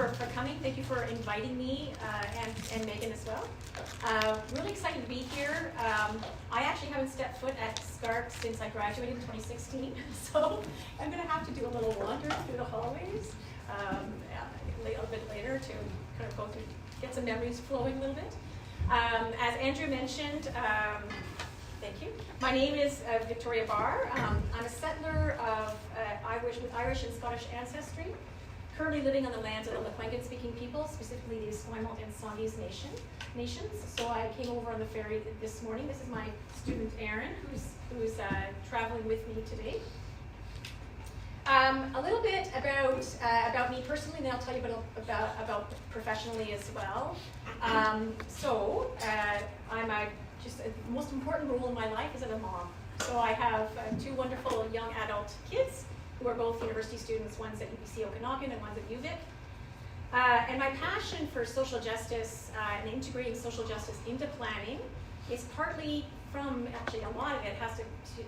for coming. Thank you for inviting me and Megan as well. Really excited to be here. I actually haven't stepped foot at SCARP since I graduated in 2016, so I'm going to have to do a little wander through the hallways a little bit later to kind of go through, get some memories flowing a little bit. As Andrew mentioned, thank you. My name is Victoria Barr. I'm a settler of with Irish and Scottish ancestry, currently living on the lands of the Lekwungen-speaking people, specifically the Esquimalt and Songhees nations. So I came over on the ferry this morning. This is my student Erin, who's traveling with me today. A little bit about me personally, and then I'll tell you about professionally as well. I'm just the most important role in my life is as a mom. So I have two wonderful young adult kids who are both university students, one's at UBC Okanagan and one's at UVic. And my passion for social justice and integrating social justice into planning is partly from, actually a lot of it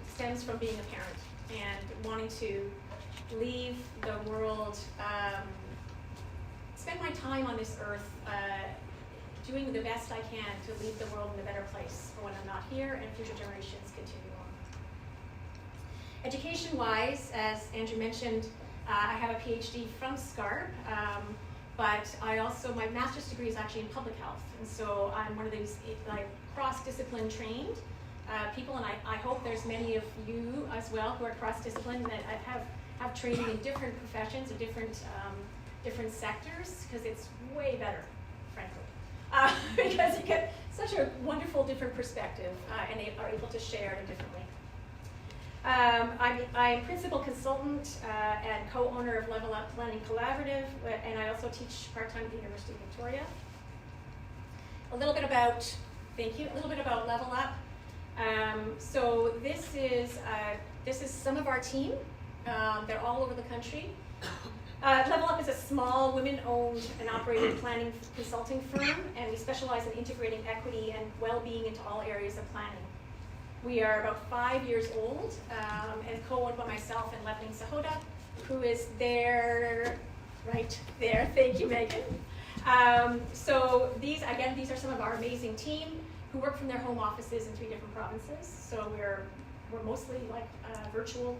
stems from being a parent and wanting to leave the world, spend my time on this earth doing the best I can to leave the world in a better place for when I'm not here and future generations continue on. Education-wise, as Andrew mentioned, I have a PhD from SCARP, but my master's degree is actually in public health, and so I'm one of these cross-discipline trained people, and I hope there's many of you as well who are cross-discipline that have training in different professions or different sectors, because it's way better, frankly, because you get such a wonderful different perspective, and they are able to share in a different way. I'm principal consultant and co-owner of Level Up Planning Collaborative, and I also teach part-time at the University of Victoria. A little bit about Level Up. So this is some of our team. They're all over the country. Level Up is a small women-owned and operated planning consulting firm, and we specialize in integrating equity and well-being into all areas of planning. We are about 5 years old and co-owned by myself and Levling Sahota, who is there, right there. Thank you, Megan. So these are some of our amazing team who work from their home offices in 3 different provinces. So we're mostly virtual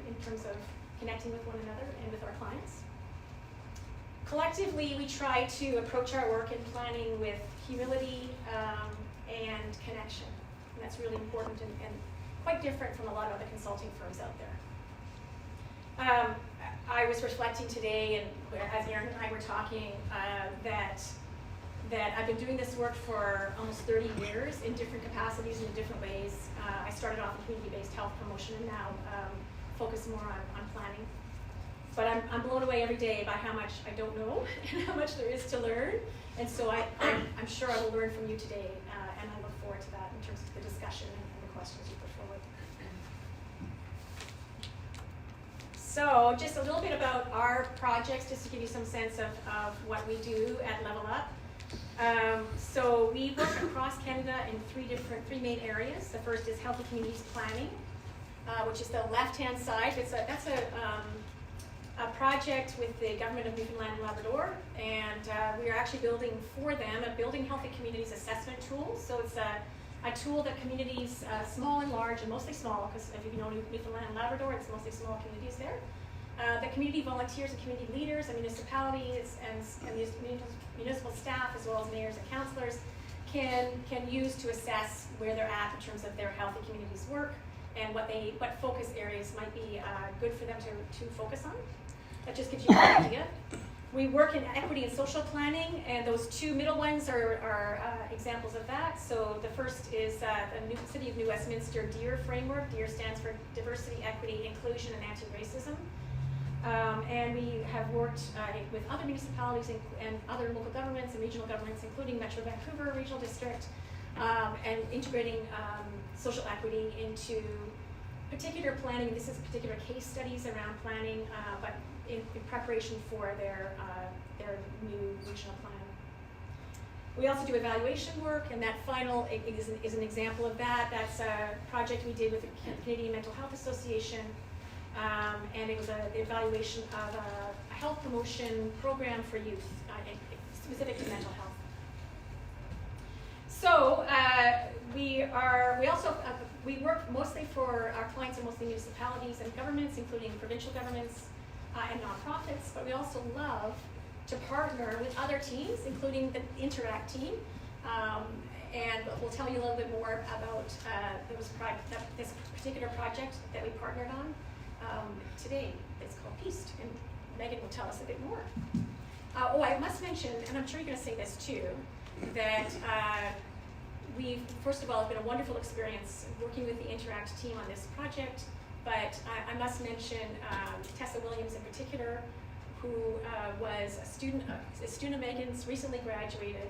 in terms of connecting with one another and with our clients. Collectively, we try to approach our work in planning with humility and connection. And that's really important and quite different from a lot of other consulting firms out there. I was reflecting today, and as Erin and I were talking, that I've been doing this work for almost 30 years in different capacities and in different ways. I started off in community-based health promotion and now focus more on planning. But I'm blown away every day by how much I don't know and how much there is to learn. And so I'm sure I will learn from you today, and I look forward to that in terms of the discussion and the questions you put forward. So just a little bit about our projects, just to give you some sense of what we do at Level Up. So we work across Canada in three main areas. The first is healthy communities planning, which is the left-hand side. That's a project with the government of Newfoundland and Labrador, and we are actually building for them a Building Healthy Communities assessment tool. So it's a tool that communities, small and large, and mostly small, because if you know Newfoundland and Labrador, it's mostly small communities there. The community volunteers and community leaders and municipalities and municipal staff, as well as mayors and councillors, can use to assess where they're at in terms of their healthy communities work and what focus areas might be good for them to focus on. That just gives you an idea. We work in equity and social planning, and those 2 middle ones are examples of that. So the first is the City of New Westminster DEAR framework. DEAR stands for Diversity, Equity, Inclusion, and Anti-Racism. And we have worked with other municipalities and other local governments and regional governments, including Metro Vancouver Regional District, and integrating social equity into particular planning. This is particular case studies around planning, but in preparation for their new regional plan. We also do evaluation work, and that final is an example of that. That's a project we did with the Canadian Mental Health Association and it was the evaluation of a health promotion program for youth, specific to mental health. So we work mostly for our clients are mostly municipalities and governments, including provincial governments and nonprofits, but we also love to partner with other teams, including the Interact team. And we'll tell you a little bit more about this particular project that we partnered on today. It's called PEACE, and Meghan will tell us a bit more. I must mention, and I'm sure you're going to say this too, that first of all, it's been a wonderful experience working with the Interact team on this project, but I must mention Tessa Williams in particular, who was a student of Meghan's, recently graduated,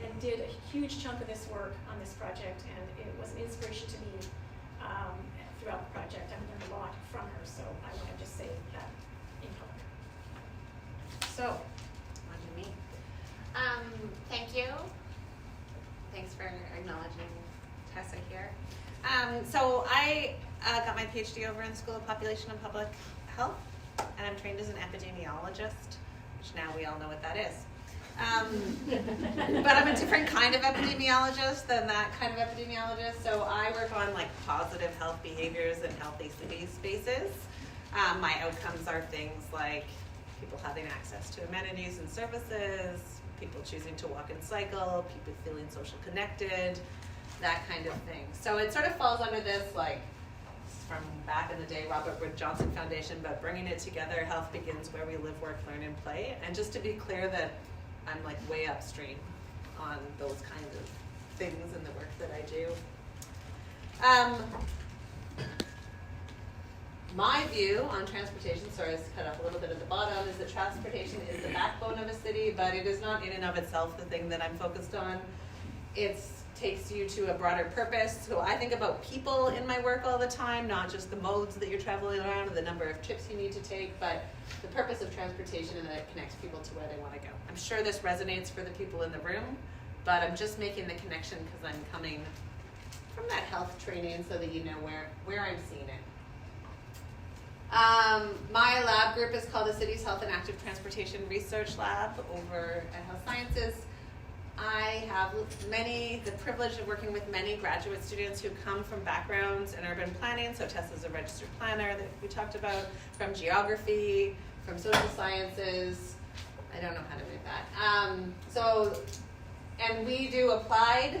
and did a huge chunk of this work on this project, and it was an inspiration to me throughout the project. I've learned a lot from her, so I want to just say that in public. So, on to me. Thank you. Thanks for acknowledging Tessa here. So I got my PhD over in the School of Population and Public Health, and I'm trained as an epidemiologist, which now we all know what that is. But I'm a different kind of epidemiologist than that kind of epidemiologist. So I work on like positive health behaviors in healthy city spaces. My outcomes are things like people having access to amenities and services, people choosing to walk and cycle, people feeling social connected, that kind of thing. So it sort of falls under this, like, from back in the day, Robert Wood Johnson Foundation, but bringing it together, health begins where we live, work, learn, and play. And just to be clear that I'm like way upstream on those kinds of things in the work that I do. My view on transportation, sorry, it's cut off a little bit at the bottom, is that transportation is the backbone of a city, but it is not in and of itself the thing that I'm focused on. It takes you to a broader purpose. So I think about people in my work all the time, not just the modes that you're traveling around or the number of trips you need to take, but the purpose of transportation and that it connects people to where they want to go. I'm sure this resonates for the people in the room, but I'm just making the connection because I'm coming from that health training so that you know where I'm seeing it. My lab group is called the City's Health and Active Transportation Research Lab over at Health Sciences. I have the privilege of working with many graduate students who come from backgrounds in urban planning. So Tessa's a registered planner that we talked about, from geography, from social sciences. I don't know how to read that. And we do applied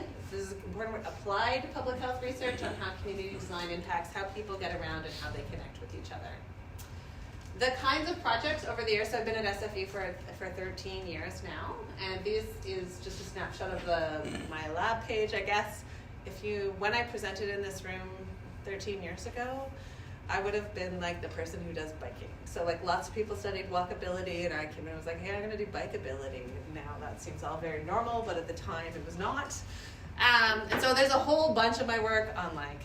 public health research on how community design impacts how people get around and how they connect with each other. The kinds of projects over the years, so I've been at SFE for 13 years now, and this is just a snapshot of my lab page, I guess. When I presented in this room 13 years ago, I would have been like the person who does biking. So like lots of people studied walkability, and I came in and was like, hey, I'm gonna do bikeability. And now that seems all very normal, but at the time it was not. And so there's a whole bunch of my work on like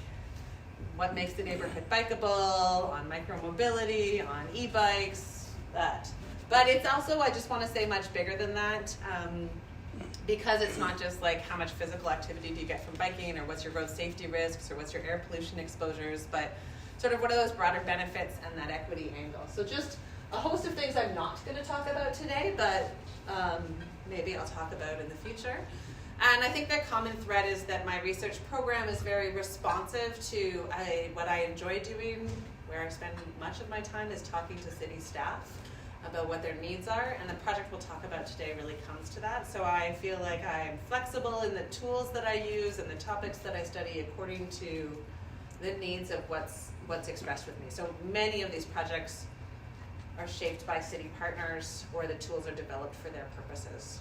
what makes the neighborhood bikeable, on micromobility, on e-bikes, that. But it's also, I just want to say, much bigger than that, because it's not just like how much physical activity do you get from biking, or what's your road safety risks, or what's your air pollution exposures, but sort of what are those broader benefits and that equity angle. So just a host of things I'm not going to talk about today, but maybe I'll talk about in the future. And I think the common thread is that my research program is very responsive to what I enjoy doing. Where I spend much of my time is talking to city staff about what their needs are, and the project we'll talk about today really comes to that. So I feel like I'm flexible in the tools that I use and the topics that I study according to the needs of what's expressed with me. So many of these projects are shaped by city partners, or the tools are developed for their purposes.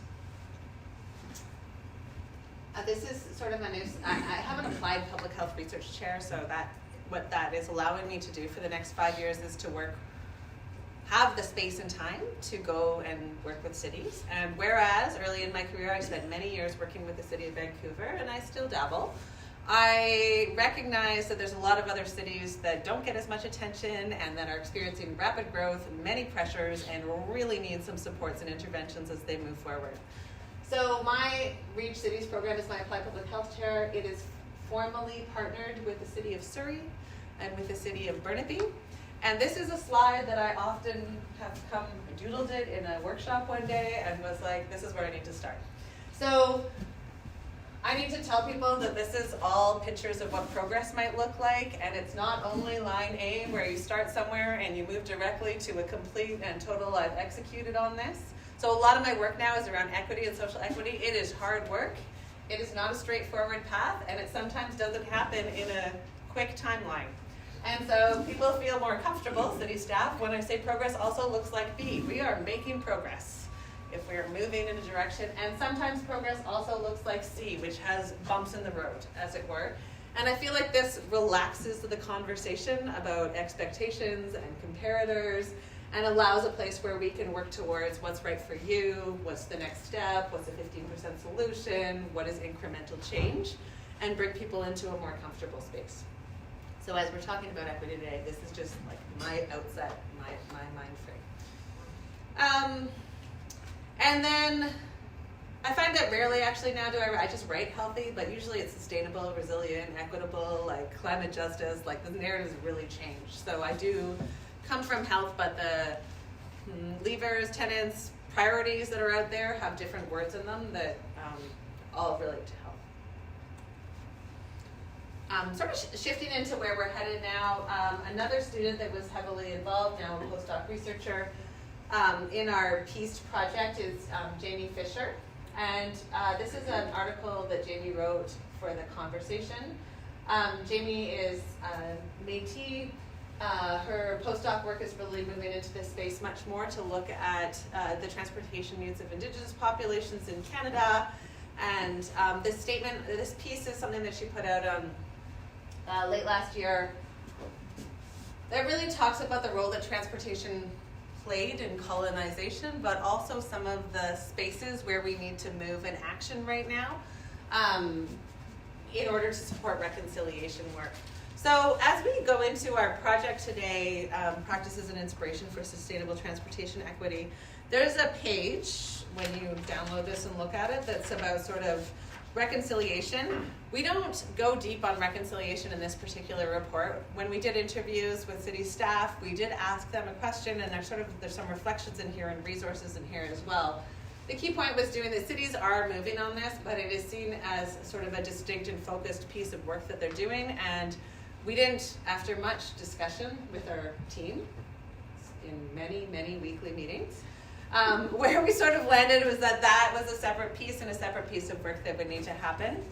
This is sort of I have an applied public health research chair, so what that is allowing me to do for the next 5 years is to have the space and time to go and work with cities. And whereas early in my career I spent many years working with the city of Vancouver, and I still dabble, I recognize that there's a lot of other cities that don't get as much attention and that are experiencing rapid growth and many pressures and really need some supports and interventions as they move forward. So my Reach Cities program is my Applied Public Health Chair. It is formally partnered with the City of Surrey and with the City of Burnaby. And this is a slide that I often have doodled it in a workshop one day and was like, this is where I need to start. So I need to tell people that this is all pictures of what progress might look like, and it's not only line A where you start somewhere and you move directly to a complete and total I've executed on this. So a lot of my work now is around equity and social equity. It is hard work. It is not a straightforward path, and it sometimes doesn't happen in a quick timeline. And so people feel more comfortable, city staff, when I say progress also looks like B. We are making progress if we are moving in a direction. And sometimes progress also looks like C, which has bumps in the road, as it were. And I feel like this relaxes the conversation about expectations and comparators and allows a place where we can work towards what's right for you, what's the next step, what's a 15% solution, what is incremental change, and bring people into a more comfortable space. So as we're talking about equity today, this is just like my outset, my mind frame. And then I find that rarely actually now do I just write healthy, but usually it's sustainable, resilient, equitable, like climate justice, like the narratives have really changed. So I do come from health, but the levers, tenets, priorities that are out there have different words in them that all relate to health. Sort of shifting into where we're headed now, another student that was heavily involved, now a postdoc researcher, in our PEACE project is Jamie Fisher. And this is an article that Jamie wrote for the conversation. Jamie is Métis. Her postdoc work is really moving into this space much more to look at the transportation needs of Indigenous populations in Canada. And this piece is something that she put out late last year that really talks about the role that transportation played in colonization, but also some of the spaces where we need to move in action right now in order to support reconciliation work. So as we go into our project today, Practices and Inspiration for Sustainable Transportation Equity, there's a page when you download this and look at it that's about sort of reconciliation. We don't go deep on reconciliation in this particular report. When we did interviews with city staff, we did ask them a question, and there's some reflections in here and resources in here as well. The key point was doing the cities are moving on this, but it is seen as sort of a distinct and focused piece of work that they're doing, and we didn't, after much discussion with our team in many, many weekly meetings, where we sort of landed was that was a separate piece and a separate piece of work that would need to happen.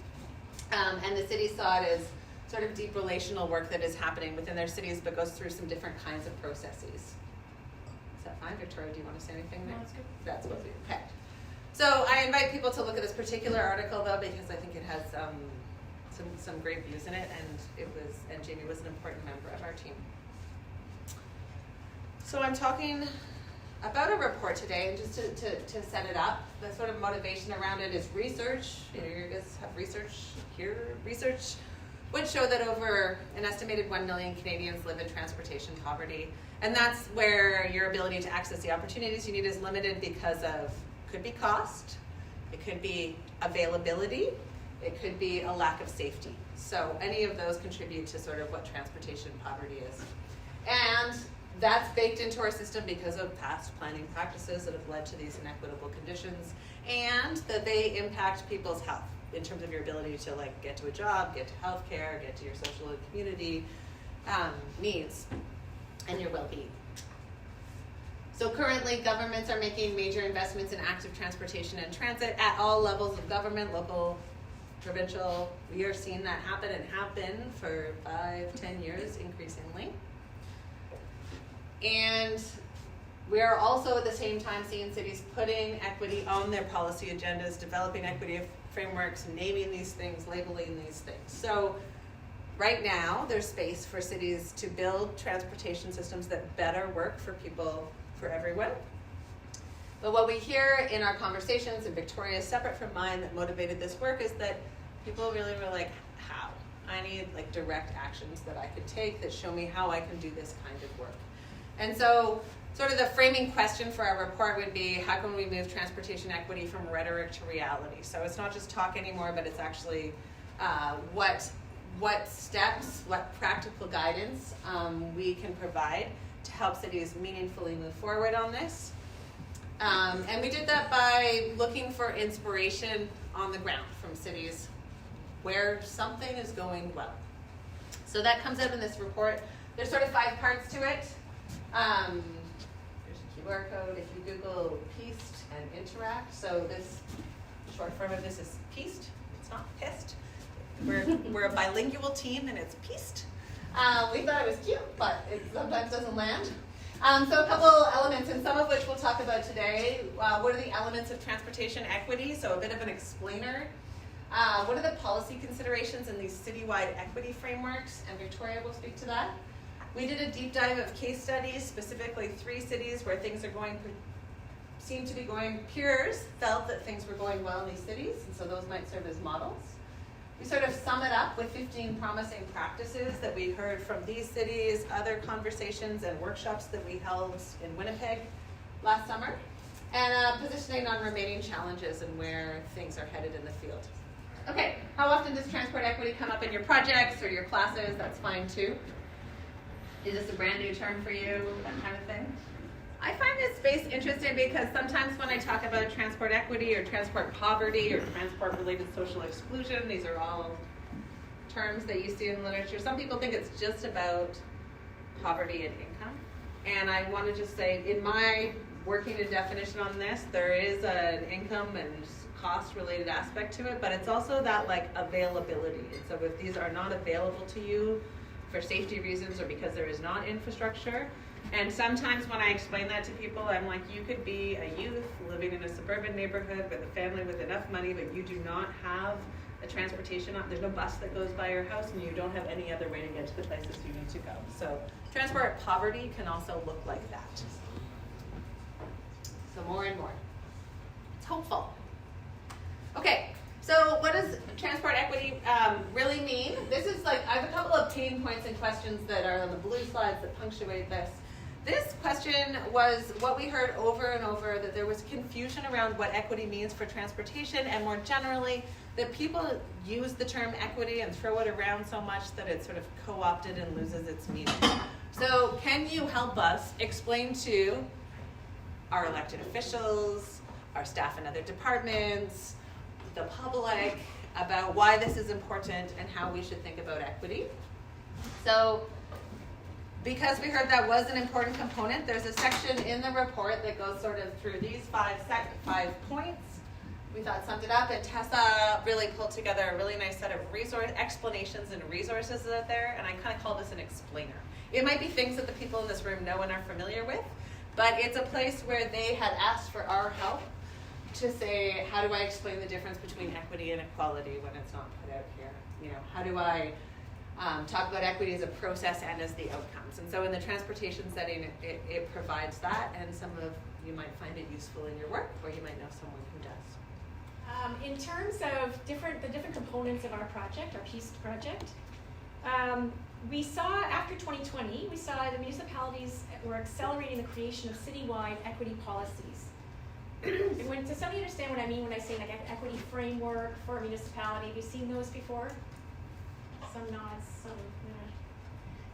And the city saw it as sort of deep relational work that is happening within their cities, but goes through some different kinds of processes. Is that fine? Victoria, do you want to say anything there? No, that's good. That's what we okay. So I invite people to look at this particular article, though, because I think it has some great views in it, and Jamie was an important member of our team. So I'm talking about a report today, and just to set it up, the sort of motivation around it is research. You guys have research here. Research would show that over an estimated 1 million Canadians live in transportation poverty, and that's where your ability to access the opportunities you need is limited because of, could be cost, it could be availability, it could be a lack of safety. So any of those contribute to sort of what transportation poverty is. And that's baked into our system because of past planning practices that have led to these inequitable conditions, and that they impact people's health in terms of your ability to get to a job, get to healthcare, get to your social and community needs, and your well-being. So currently, governments are making major investments in active transportation and transit at all levels of government, local, provincial. We are seeing that happen and have been for 5-10 years increasingly. And we are also at the same time seeing cities putting equity on their policy agendas, developing equity frameworks, naming these things, labeling these things. So right now, there's space for cities to build transportation systems that better work for people, for everyone. But what we hear in our conversations, and Victoria is separate from mine, that motivated this work, is that people really were like, how? I need direct actions that I could take that show me how I can do this kind of work. And so sort of the framing question for our report would be, how can we move transportation equity from rhetoric to reality? So it's not just talk anymore, but it's actually what what steps, what practical guidance we can provide to help cities meaningfully move forward on this. And we did that by looking for inspiration on the ground from cities where something is going well. So that comes out in this report. There's sort of 5 parts to it. There's a QR code if you Google PEACed and Interact. So this short form of this is PEACed. It's not PIST. We're a bilingual team and it's PEACed. We thought it was cute, but it sometimes doesn't land. So a couple elements, and some of which we'll talk about today. What are the elements of transportation equity? So a bit of an explainer. What are the policy considerations in these citywide equity frameworks? And Victoria will speak to that. We did a deep dive of case studies, specifically 3 cities where things are seem to be going, peers felt that things were going well in these cities, and so those might serve as models. We sort of sum it up with 15 promising practices that we heard from these cities, other conversations and workshops that we held in Winnipeg last summer, and positioning on remaining challenges and where things are headed in the field. Okay, how often does transport equity come up in your projects or your classes? That's fine too. Is this a brand new term for you, that kind of thing? I find this space interesting because sometimes when I talk about transport equity or transport poverty or transport-related social exclusion, these are all terms that you see in literature. Some people think it's just about poverty and income. And I want to just say, in my working a definition on this, there is an income and cost-related aspect to it, but it's also that like availability. And so if these are not available to you for safety reasons or because there is not infrastructure, and sometimes when I explain that to people, I'm like, you could be a youth living in a suburban neighborhood with a family with enough money, but you do not have a transportation, there's no bus that goes by your house, and you don't have any other way to get to the places you need to go. So transport poverty can also look like that. So more and more. It's hopeful. Okay, so what does transport equity really mean? This is like, I have a couple of pain points and questions that are on the blue slides that punctuate this. This question was what we heard over and over, that there was confusion around what equity means for transportation, and more generally, that people use the term equity and throw it around so much that it's sort of co-opted and loses its meaning. So can you help us explain to our elected officials, our staff in other departments, the public, about why this is important and how we should think about equity? So, because we heard that was an important component, there's a section in the report that goes sort of through these 5 points. We thought summed it up, and Tessa really pulled together a really nice set of explanations and resources out there, and I kind of call this an explainer. It might be things that the people in this room know and are familiar with, but it's a place where they had asked for our help to say, how do I explain the difference between equity and equality when it's not put out here? You know, how do I talk about equity as a process and as the outcomes? And so in the transportation setting, it provides that, and some of you might find it useful in your work, or you might know someone who does. In terms of the different components of our project, our PEACed project, we saw after 2020, we saw the municipalities were accelerating the creation of citywide equity policies. And does somebody understand what I mean when I say like an equity framework for a municipality? Have you seen those before? Some nods, some.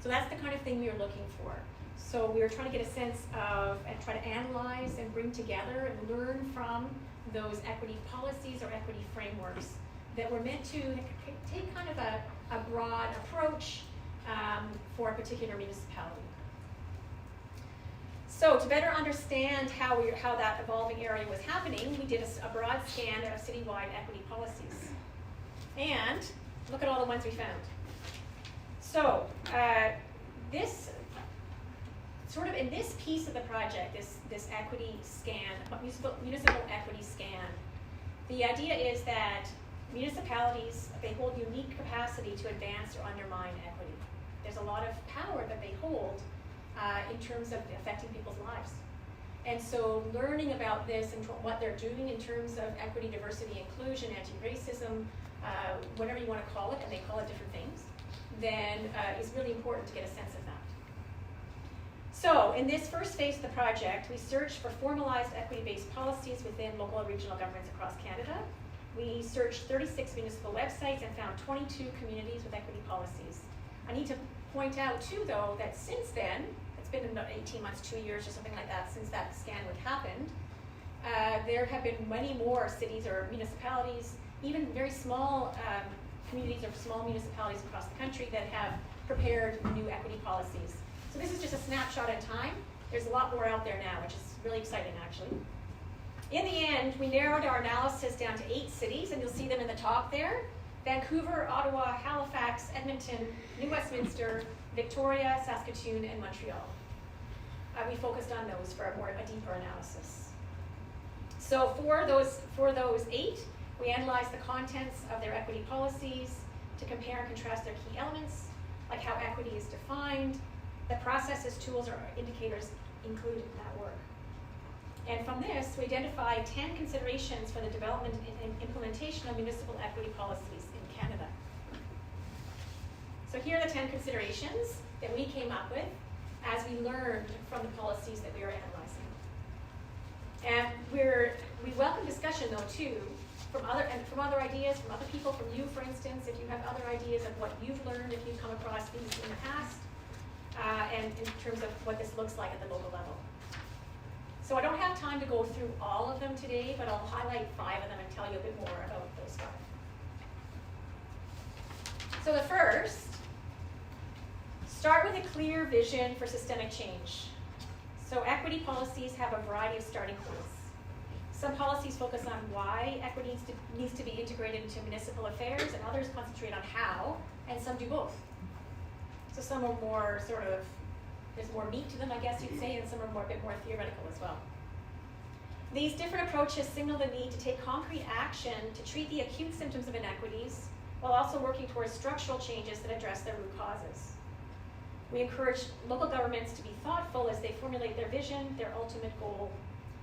So that's the kind of thing we were looking for. So we were trying to get a sense of and try to analyze and bring together and learn from those equity policies or equity frameworks that were meant to take kind of a broad approach for a particular municipality. So to better understand how that evolving area was happening, we did a broad scan of citywide equity policies. And look at all the ones we found. So this sort of in this piece of the project, this equity scan, municipal equity scan, the idea is that municipalities, they hold unique capacity to advance or undermine equity. There's a lot of power that they hold in terms of affecting people's lives. And so learning about this and what they're doing in terms of equity, diversity, inclusion, anti-racism, whatever you want to call it, and they call it different things, then is really important to get a sense of that. So in this first phase of the project, we searched for formalized equity-based policies within local and regional governments across Canada. We searched 36 municipal websites and found 22 communities with equity policies. I need to point out too, though, that since then, it's been about 18 months, 2 years or something like that since that scan would happened, there have been many more cities or municipalities, even very small communities or small municipalities across the country that have prepared new equity policies. So this is just a snapshot in time. There's a lot more out there now, which is really exciting, actually. In the end, we narrowed our analysis down to 8 cities, and you'll see them in the top there. Vancouver, Ottawa, Halifax, Edmonton, New Westminster, Victoria, Saskatoon, and Montreal. We focused on those for a deeper analysis. So for those 8, we analyzed the contents of their equity policies to compare and contrast their key elements, like how equity is defined, the processes, tools, or indicators included in that work. And from this, we identified 10 considerations for the development and implementation of municipal equity policies in Canada. So here are the 10 considerations that we came up with as we learned from the policies that we were analyzing. And we welcome discussion, though, too, from other ideas, from other people, from you, for instance, if you have other ideas of what you've learned, if you've come across these in the past, and in terms of what this looks like at the local level. So I don't have time to go through all of them today, but I'll highlight 5 of them and tell you a bit more about those 5. So the first, start with a clear vision for systemic change. So equity policies have a variety of starting points. Some policies focus on why equity needs to be integrated into municipal affairs, and others concentrate on how, and some do both. So some are more sort of, there's more meat to them, I guess you'd say, and some are a bit more theoretical as well. These different approaches signal the need to take concrete action to treat the acute symptoms of inequities, while also working towards structural changes that address their root causes. We encourage local governments to be thoughtful as they formulate their vision, their ultimate goal.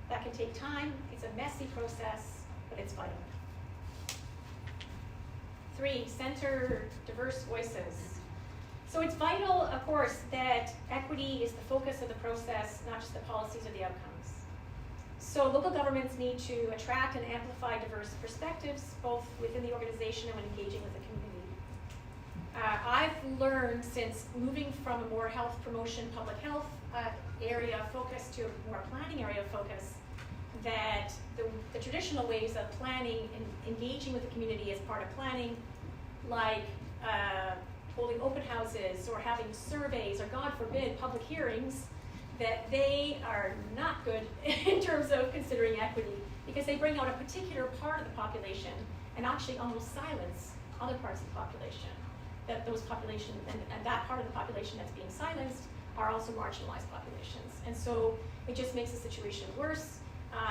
That can take time, it's a messy process, but it's vital. 3, center diverse voices. So it's vital, of course, that equity is the focus of the process, not just the policies or the outcomes. So local governments need to attract and amplify diverse perspectives, both within the organization and when engaging with the community. I've learned since moving from a more health promotion, public health area of focus to a more planning area of focus, that the traditional ways of planning and engaging with the community as part of planning, like holding open houses or having surveys or, God forbid, public hearings, that they are not good in terms of considering equity, because they bring out a particular part of the population and actually almost silence other parts of the population. That those population and that part of the population that's being silenced are also marginalized populations. And so it just makes the situation worse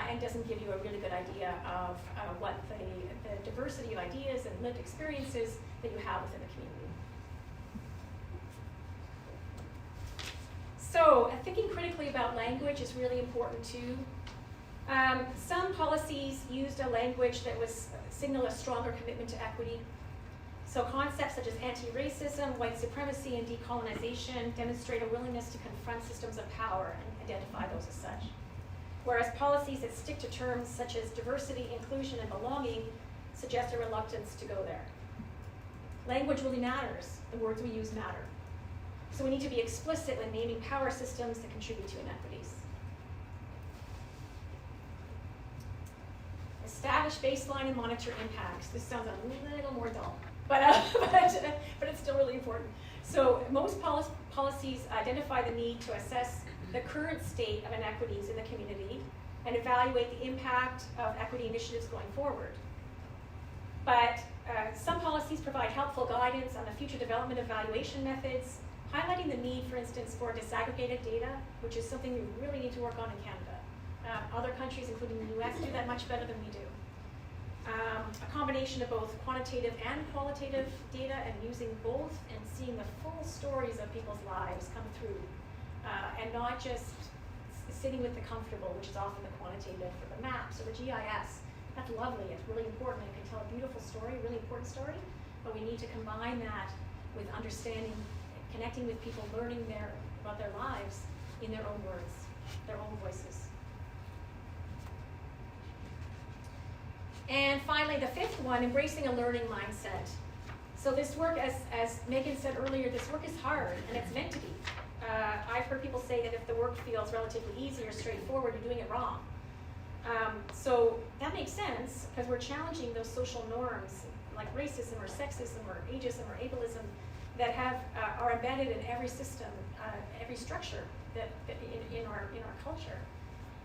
and doesn't give you a really good idea of what the diversity of ideas and lived experiences that you have within the community. So thinking critically about language is really important too. Some policies used a language that was signal a stronger commitment to equity. So concepts such as anti-racism, white supremacy, and decolonization demonstrate a willingness to confront systems of power and identify those as such. Whereas policies that stick to terms such as diversity, inclusion, and belonging suggest a reluctance to go there. Language really matters. The words we use matter. So we need to be explicit when naming power systems that contribute to inequities. Establish baseline and monitor impacts. This sounds a little more dull, but it's still really important. So most policies identify the need to assess the current state of inequities in the community and evaluate the impact of equity initiatives going forward. But some policies provide helpful guidance on the future development evaluation methods, highlighting the need, for instance, for disaggregated data, which is something we really need to work on in Canada. Other countries, including the US, do that much better than we do. A combination of both quantitative and qualitative data, and using both and seeing the full stories of people's lives come through, and not just sitting with the comfortable, which is often the quantitative for the maps or the GIS. That's lovely, it's really important, it can tell a beautiful story, a really important story, but we need to combine that with understanding, connecting with people, learning about their lives in their own words, their own voices. And finally, the fifth one, embracing a learning mindset. So this work, as Meghan said earlier, this work is hard, and it's meant to be. I've heard people say that if the work feels relatively easy or straightforward, you're doing it wrong. So that makes sense, because we're challenging those social norms, like racism or sexism or ageism or ableism, that are embedded in every system, every structure that in our culture.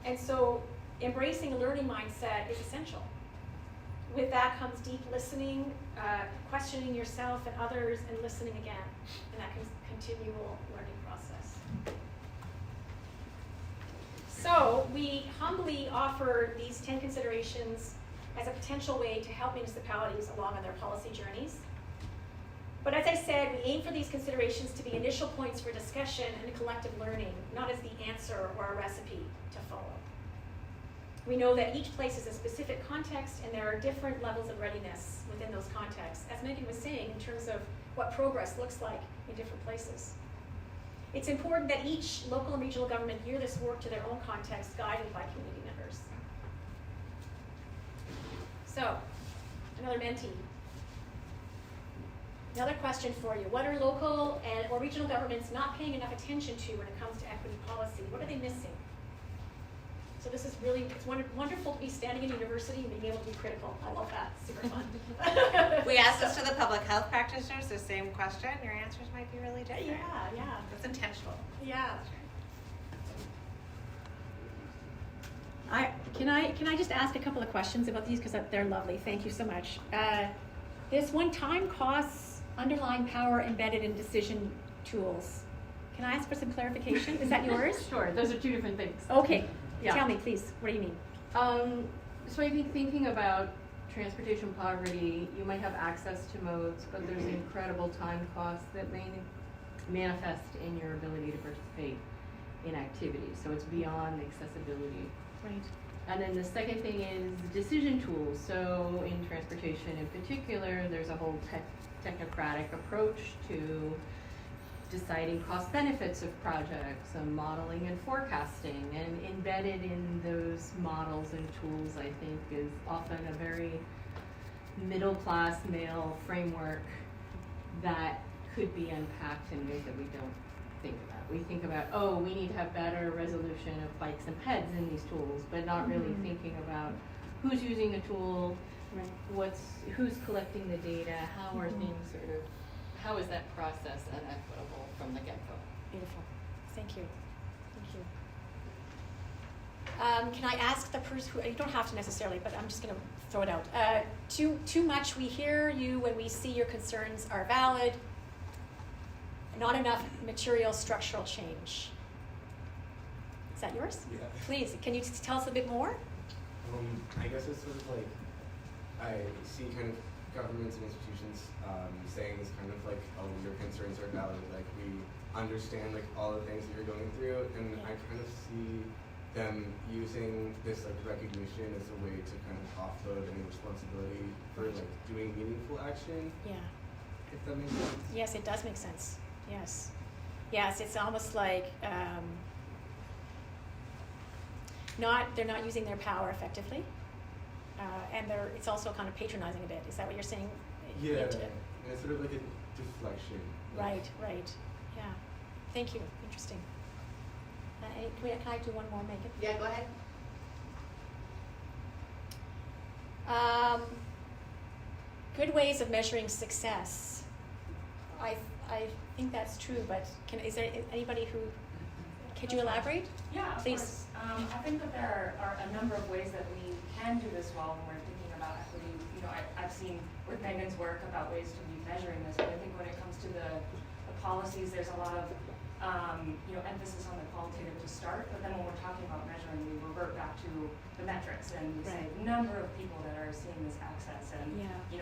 And so embracing a learning mindset is essential. With that comes deep listening, questioning yourself and others, and listening again, and that continual learning process. So we humbly offer these 10 considerations as a potential way to help municipalities along on their policy journeys. But as I said, we aim for these considerations to be initial points for discussion and collective learning, not as the answer or a recipe to follow. We know that each place is a specific context, and there are different levels of readiness within those contexts, as Meghan was saying, in terms of what progress looks like in different places. It's important that each local and regional government gear this work to their own context, guided by community members. So, another Menti. Another question for you. What are local or regional governments not paying enough attention to when it comes to equity policy? What are they missing? So this is really, it's wonderful to be standing in a university and being able to be critical. I love that. Super fun. We asked this to the public health practitioners, the same question. Your answers might be really different. Yeah. That's intentional. Yeah. Can I just ask a couple of questions about these, because they're lovely. Thank you so much. This one-time costs, underlying power embedded in decision tools. Can I ask for some clarification? Is that yours? Sure, those are two different things. Okay. Yeah. Tell me, please. What do you mean? So I think thinking about transportation poverty, you might have access to modes, but there's incredible time costs that may manifest in your ability to participate in activities. So it's beyond accessibility. Right. And then the second thing is decision tools. So in transportation in particular, there's a whole technocratic approach to deciding cost benefits of projects and modeling and forecasting, and embedded in those models and tools, I think, is often a very middle class male framework that could be unpacked in ways that we don't think about. We think about, oh, we need to have better resolution of bikes and peds in these tools, but not really thinking about who's using a tool, Right. Who's collecting the data, how are things how is that process inequitable from the get-go? Beautiful. Thank you. Can I ask the person who, you don't have to necessarily, but I'm just going to throw it out. Too much, we hear you when we see your concerns are valid. Not enough material structural change. Is that yours? Yeah. Please, can you tell us a bit more? I guess it's sort of like, I see kind of governments and institutions saying this kind of like, oh, your concerns are valid, like we understand like all the things that you're going through, and I kind of see them using this like recognition as a way to kind of offload any responsibility for like doing meaningful action. Yeah. If that makes sense. Yes, it does make sense. Yes. Yes, it's almost like they're not using their power effectively, and it's also kind of patronizing a bit. Is that what you're saying? Yeah, and it's sort of like a deflection. Right. Yeah. Thank you. Interesting. Can I do one more, Megan? Yeah, go ahead. Good ways of measuring success. I think that's true, but is there anybody who, could you elaborate? Yeah, of Please. course. I think that there are a number of ways that we can do this well when we're thinking about equity. You know, I've seen with Megan's work about ways to be measuring this, but I think when it comes to the policies, there's a lot of emphasis on the qualitative to start, but then when we're talking about measuring, we revert back to the metrics and we say the number of people that are seeing this access and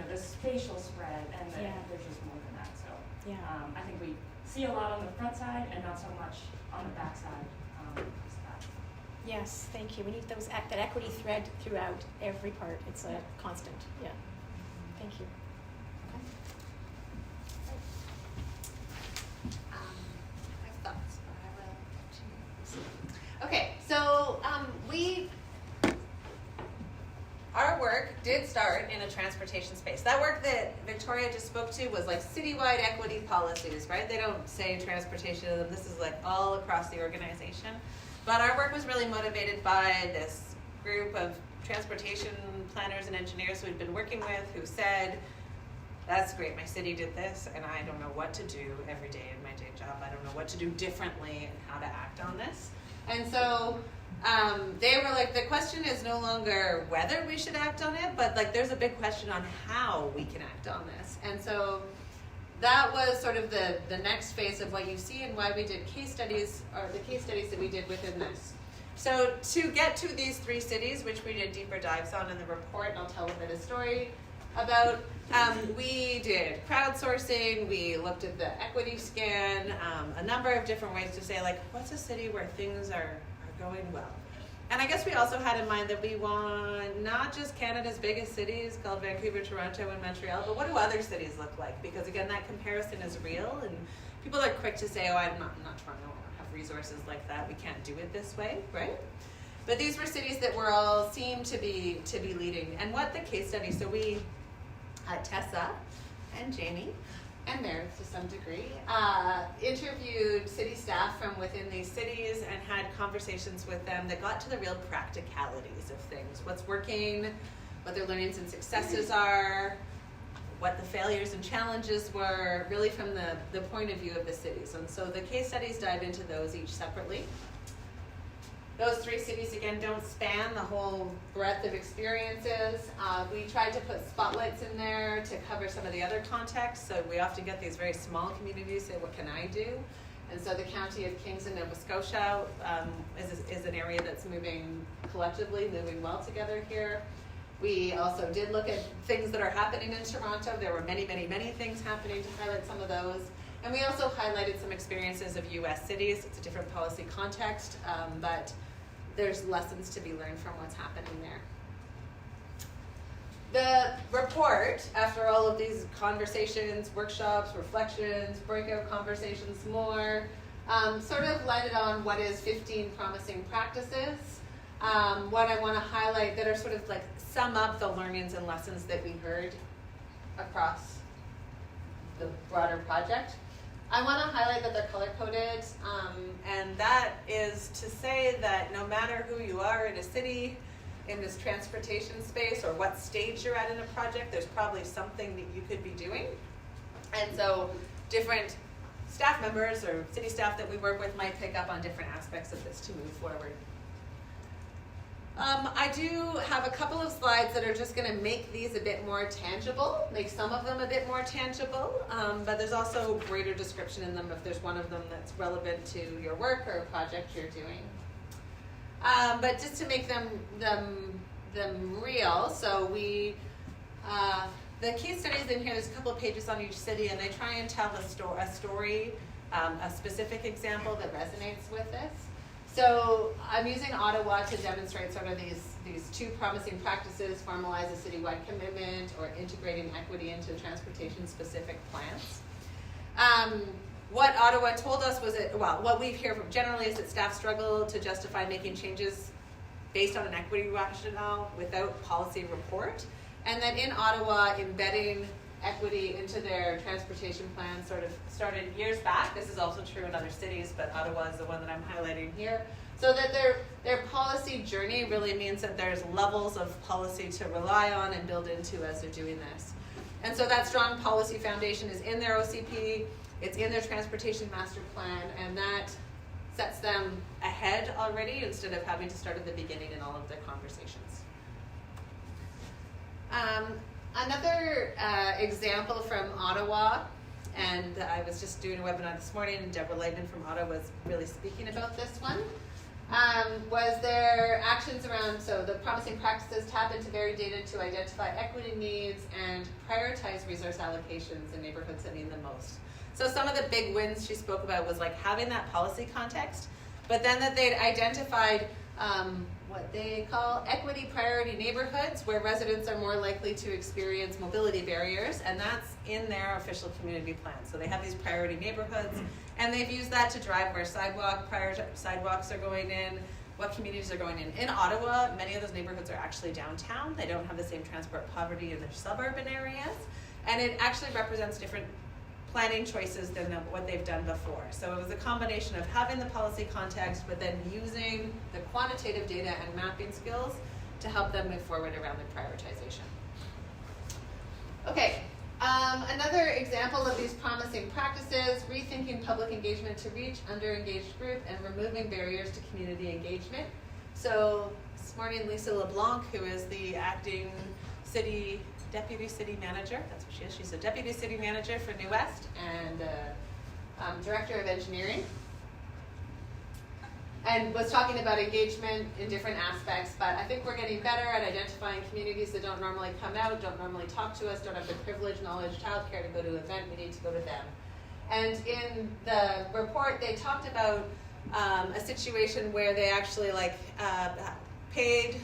the spatial spread, and there's just more than that. So I think we see a lot on the front side and not so much on the back side. Yes, thank you. We need that equity thread throughout every part. It's a constant. Yeah. Thank you. I have thoughts, but I will continue. Okay, so our work did start in a transportation space. That work that Victoria just spoke to was like citywide equity policies, right? They don't say transportation, this is like all across the organization. But our work was really motivated by this group of transportation planners and engineers we'd been working with who said, that's great, my city did this, and I don't know what to do every day in my day job. I don't know what to do differently and how to act on this. And so they were like, the question is no longer whether we should act on it, but like there's a big question on how we can act on this. And so that was sort of the next phase of what you see and why we did case studies, or the case studies that we did within this. So to get to these 3 cities, which we did deeper dives on in the report, and I'll tell a bit of story about, we did crowdsourcing, we looked at the equity scan, a number of different ways to say like, what's a city where things are going well? And I guess we also had in mind that we want not just Canada's biggest cities called Vancouver, Toronto, and Montreal, but what do other cities look like? Because again, that comparison is real, and people are quick to say, oh, I'm not Toronto, I don't have resources like that, we can't do it this way, right? But these were cities that were all seemed to be leading. And what the case study, so we, Tessa and Jamie, and Meredith to some degree, interviewed city staff from within these cities and had conversations with them that got to the real practicalities of things. What's working, what their learnings and successes are, what the failures and challenges were, really from the point of view of the cities. And so the case studies dive into those each separately. Those 3 cities, again, don't span the whole breadth of experiences. We tried to put spotlights in there to cover some of the other contexts. So we often get these very small communities say, what can I do? And so the County of Kings in Nova Scotia is an area that's moving collectively, moving well together here. We also did look at things that are happening in Toronto. There were many, many, many things happening, to highlight some of those. And we also highlighted some experiences of US cities. It's a different policy context, but there's lessons to be learned from what's happening there. The report, after all of these conversations, workshops, reflections, breakout conversations, more, sort of landed on what is 15 promising practices. What I want to highlight that are sort of like sum up the learnings and lessons that we heard across the broader project. I want to highlight that they're color-coded, and that is to say that no matter who you are in a city, in this transportation space, or what stage you're at in a project, there's probably something that you could be doing. And so different staff members or city staff that we work with might pick up on different aspects of this to move forward. I do have a couple of slides that are just going to make these a bit more tangible, make some of them a bit more tangible, but there's also greater description in them if there's one of them that's relevant to your work or a project you're doing. But just to make them real, so we, the case studies in here, there's a couple of pages on each city, and they try and tell a story, a specific example that resonates with this. So I'm using Ottawa to demonstrate sort of these 2 promising practices, formalize a citywide commitment, or integrating equity into transportation-specific plans. What Ottawa told us was that, well, what we hear from generally is that staff struggle to justify making changes based on an equity rationale without policy report, and that in Ottawa, embedding equity into their transportation plan sort of started years back. This is also true in other cities, but Ottawa is the one that I'm highlighting here. So that their policy journey really means that there's levels of policy to rely on and build into as they're doing this. And so that strong policy foundation is in their OCP, it's in their transportation master plan, and that sets them ahead already instead of having to start at the beginning in all of their conversations. Another example from Ottawa, and I was just doing a webinar this morning, and Deborah Leibman from Ottawa was really speaking about this one, was their actions around, so the promising practices tap into varied data to identify equity needs and prioritize resource allocations in neighborhoods that need them most. So some of the big wins she spoke about was like having that policy context, but then that they'd identified what they call equity priority neighborhoods, where residents are more likely to experience mobility barriers, and that's in their official community plan. So they have these priority neighborhoods, and they've used that to drive where sidewalks are going in, what communities are going in. In Ottawa, many of those neighborhoods are actually downtown. They don't have the same transport poverty in their suburban areas. And it actually represents different planning choices than what they've done before. So it was a combination of having the policy context, but then using the quantitative data and mapping skills to help them move forward around their prioritization. Okay, another example of these promising practices, rethinking public engagement to reach under-engaged group and removing barriers to community engagement. So this morning, Lisa LeBlanc, who is the acting deputy city manager, that's what she is. She's a deputy city manager for New West and director of engineering. And was talking about engagement in different aspects, but I think we're getting better at identifying communities that don't normally come out, don't normally talk to us, don't have the privilege, knowledge, childcare to go to an event. We need to go to them. And in the report, they talked about a situation where they actually paid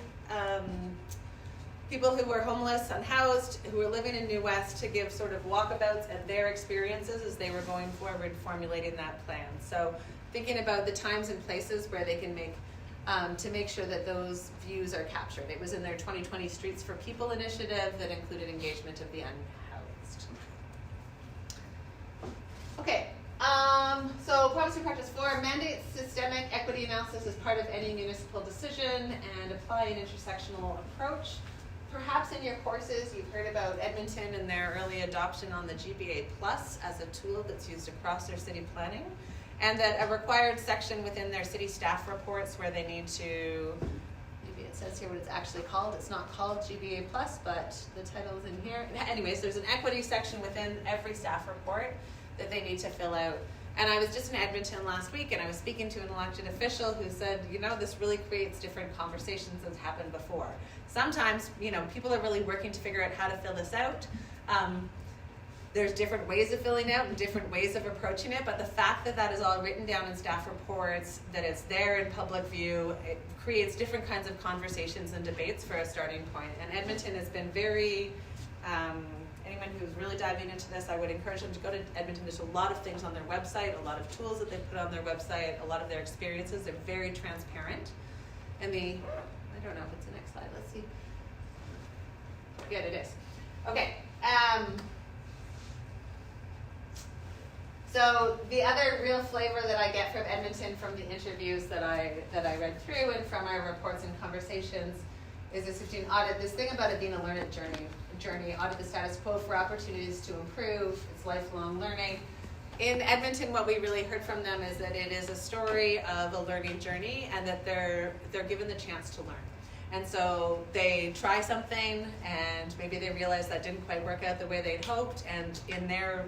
people who were homeless, unhoused, who were living in New West to give sort of walkabouts at their experiences as they were going forward formulating that plan. So thinking about the times and places where they can make, to make sure that those views are captured. It was in their 2020 Streets for People initiative that included engagement of the unhoused. Okay, so policy practice 4, mandate systemic equity analysis as part of any municipal decision and apply an intersectional approach. Perhaps in your courses you've heard about Edmonton and their early adoption on the GBA Plus as a tool that's used across their city planning, and that a required section within their city staff reports where they need to, maybe it says here what it's actually called. It's not called GBA Plus, but the title is in here. Anyways, there's an equity section within every staff report that they need to fill out. And I was just in Edmonton last week, and I was speaking to an elected official who said, this really creates different conversations than happened before. Sometimes, people are really working to figure out how to fill this out. There's different ways of filling out and different ways of approaching it, but the fact that that is all written down in staff reports, that it's there in public view, it creates different kinds of conversations and debates for a starting point. And Edmonton has been very, anyone who's really diving into this, I would encourage them to go to Edmonton. There's a lot of things on their website, a lot of tools that they put on their website, a lot of their experiences. They're very transparent. And I don't know if it's the next slide, let's see. Yeah, it is. Okay. So the other real flavor that I get from Edmonton from the interviews that I read through and from our reports and conversations is this thing about it being a learning journey, audit the status quo for opportunities to improve, it's lifelong learning. In Edmonton, what we really heard from them is that it is a story of a learning journey and that they're given the chance to learn. And so they try something and maybe they realize that didn't quite work out the way they'd hoped, and in their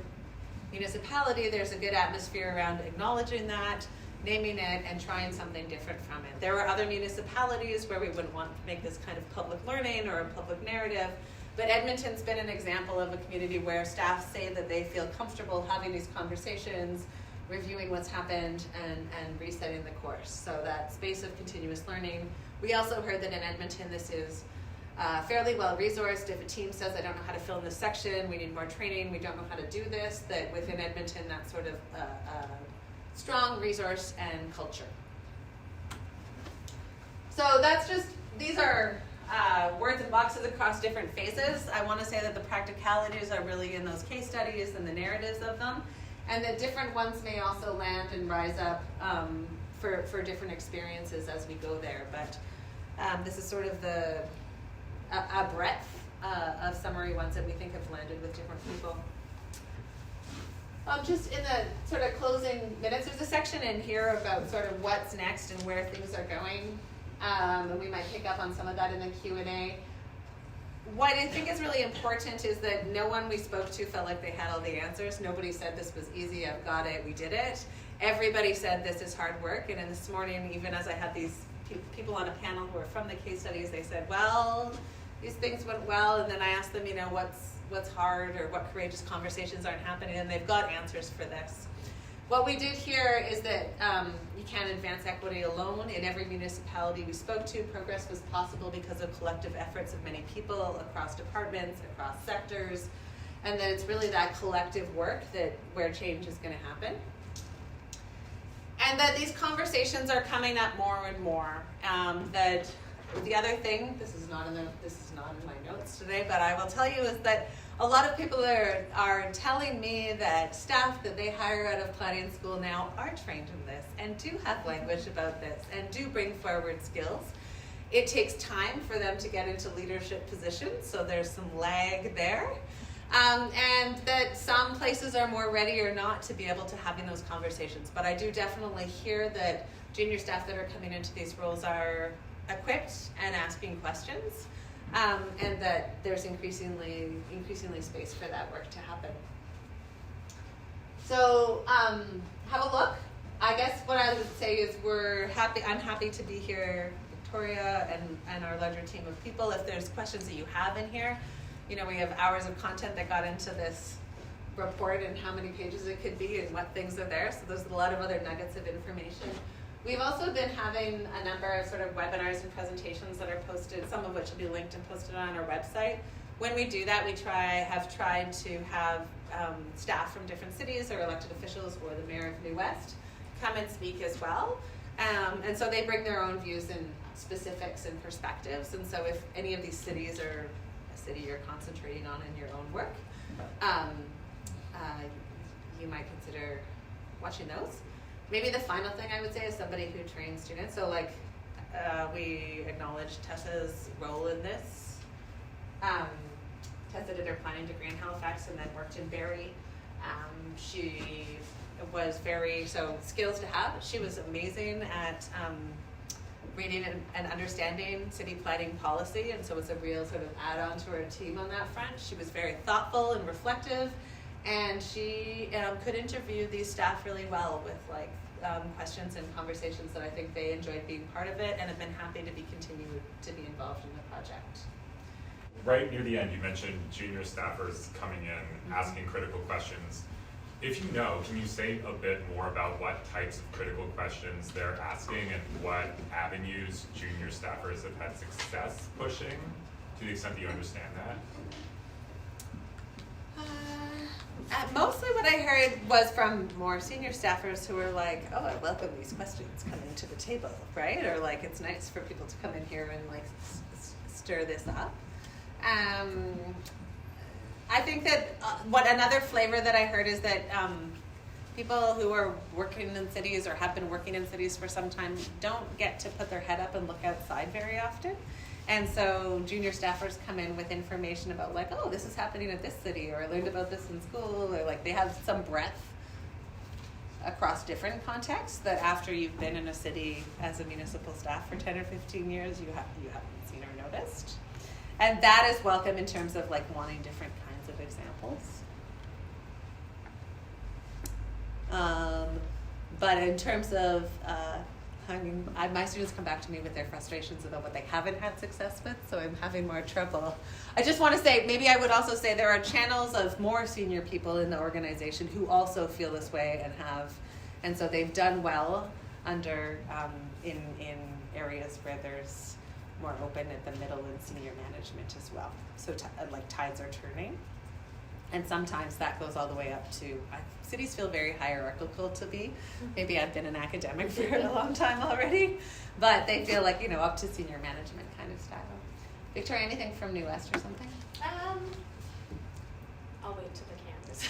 municipality, there's a good atmosphere around acknowledging that, naming it, and trying something different from it. There are other municipalities where we wouldn't want to make this kind of public learning or a public narrative, but Edmonton's been an example of a community where staff say that they feel comfortable having these conversations, reviewing what's happened, and resetting the course. So that space of continuous learning. We also heard that in Edmonton, this is fairly well resourced. If a team says, I don't know how to fill in this section, we need more training, we don't know how to do this, that within Edmonton, that's sort of strong resource and culture. So that's just, these are words and boxes across different phases. I want to say that the practicalities are really in those case studies and the narratives of them, and that different ones may also land and rise up for different experiences as we go there. But this is sort of a breadth of summary ones that we think have landed with different people. Just in the sort of closing minutes, there's a section in here about sort of what's next and where things are going, and we might pick up on some of that in the Q&A. What I think is really important is that no one we spoke to felt like they had all the answers. Nobody said this was easy, I've got it, we did it. Everybody said this is hard work, and then this morning, even as I had these people on a panel who were from the case studies, they said, well, these things went well, and then I asked them, what's hard or what courageous conversations aren't happening, and they've got answers for this. What we did here is that you can't advance equity alone. In every municipality we spoke to, progress was possible because of collective efforts of many people across departments, across sectors, and that it's really that collective work where change is going to happen. And that these conversations are coming up more and more. That the other thing, this is not in my notes today, but I will tell you is that a lot of people are telling me that staff that they hire out of planning school now are trained in this and do have language about this and do bring forward skills. It takes time for them to get into leadership positions, so there's some lag there. And that some places are more ready or not to be able to having those conversations. But I do definitely hear that junior staff that are coming into these roles are equipped and asking questions, and that there's increasingly space for that work to happen. So have a look. I guess what I would say is I'm happy to be here, Victoria, and our larger team of people. If there's questions that you have in here, we have hours of content that got into this report and how many pages it could be and what things are there. So there's a lot of other nuggets of information. We've also been having a number of sort of webinars and presentations that are posted, some of which will be linked and posted on our website. When we do that, we have tried to have staff from different cities or elected officials or the mayor of New West come and speak as well. And so they bring their own views and specifics and perspectives. And so if any of these cities are a city you're concentrating on in your own work, you might consider watching those. Maybe the final thing I would say is somebody who trains students. So we acknowledge Tessa's role in this. Tessa did her planning degree in Halifax and then worked in Barrie. She was skills to have. She was amazing at reading and understanding city planning policy, and so it's a real sort of add-on to her team on that front. She was very thoughtful and reflective, and she could interview these staff really well with questions and conversations that I think they enjoyed being part of it and have been happy to continue to be involved in the project. Right near the end, you mentioned junior staffers coming in, asking critical questions. If you know, can you say a bit more about what types of critical questions they're asking and what avenues junior staffers have had success pushing, to the extent that you understand that? Mostly what I heard was from more senior staffers who were like, oh, I welcome these questions coming to the table, right? Or it's nice for people to come in here and stir this up. I think that another flavor that I heard is that people who are working in cities or have been working in cities for some time don't get to put their head up and look outside very often. And so junior staffers come in with information about oh, this is happening at this city, or I learned about this in school, or they have some breadth across different contexts that after you've been in a city as a municipal staff for 10 or 15 years, you haven't seen or noticed. And that is welcome in terms of wanting different kinds of examples. But in terms of my students come back to me with their frustrations about what they haven't had success with, so I'm having more trouble. I just want to say, maybe I would also say there are channels of more senior people in the organization who also feel this way and so they've done well under in areas where there's more open at the middle and senior management as well. So tides are turning. And sometimes that goes all the way up to, cities feel very hierarchical to me. Maybe I've been an academic for a long time already, but they feel up to senior management kind of style. Victoria, anything from New West or something? I'll wait till the canvas.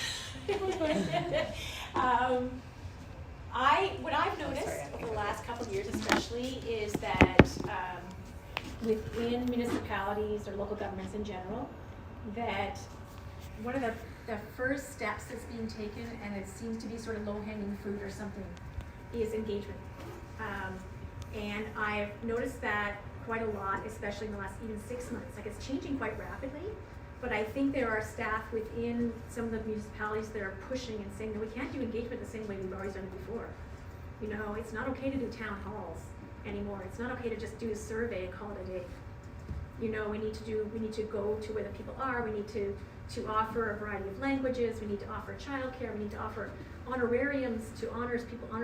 What I've noticed over the last couple of years especially is that within municipalities or local governments in general, that one of the first steps that's being taken, and it seems to be sort of low-hanging fruit or something, is engagement. And I've noticed that quite a lot, especially in the last even 6 months. It's changing quite rapidly, but I think there are staff within some of the municipalities that are pushing and saying that we can't do engagement the same way we've always done it before. It's not okay to do town halls anymore. It's not okay to just do a survey and call it a day. We need to go to where the people are. We need to offer a variety of languages. We need to offer childcare. We need to offer honorariums to honor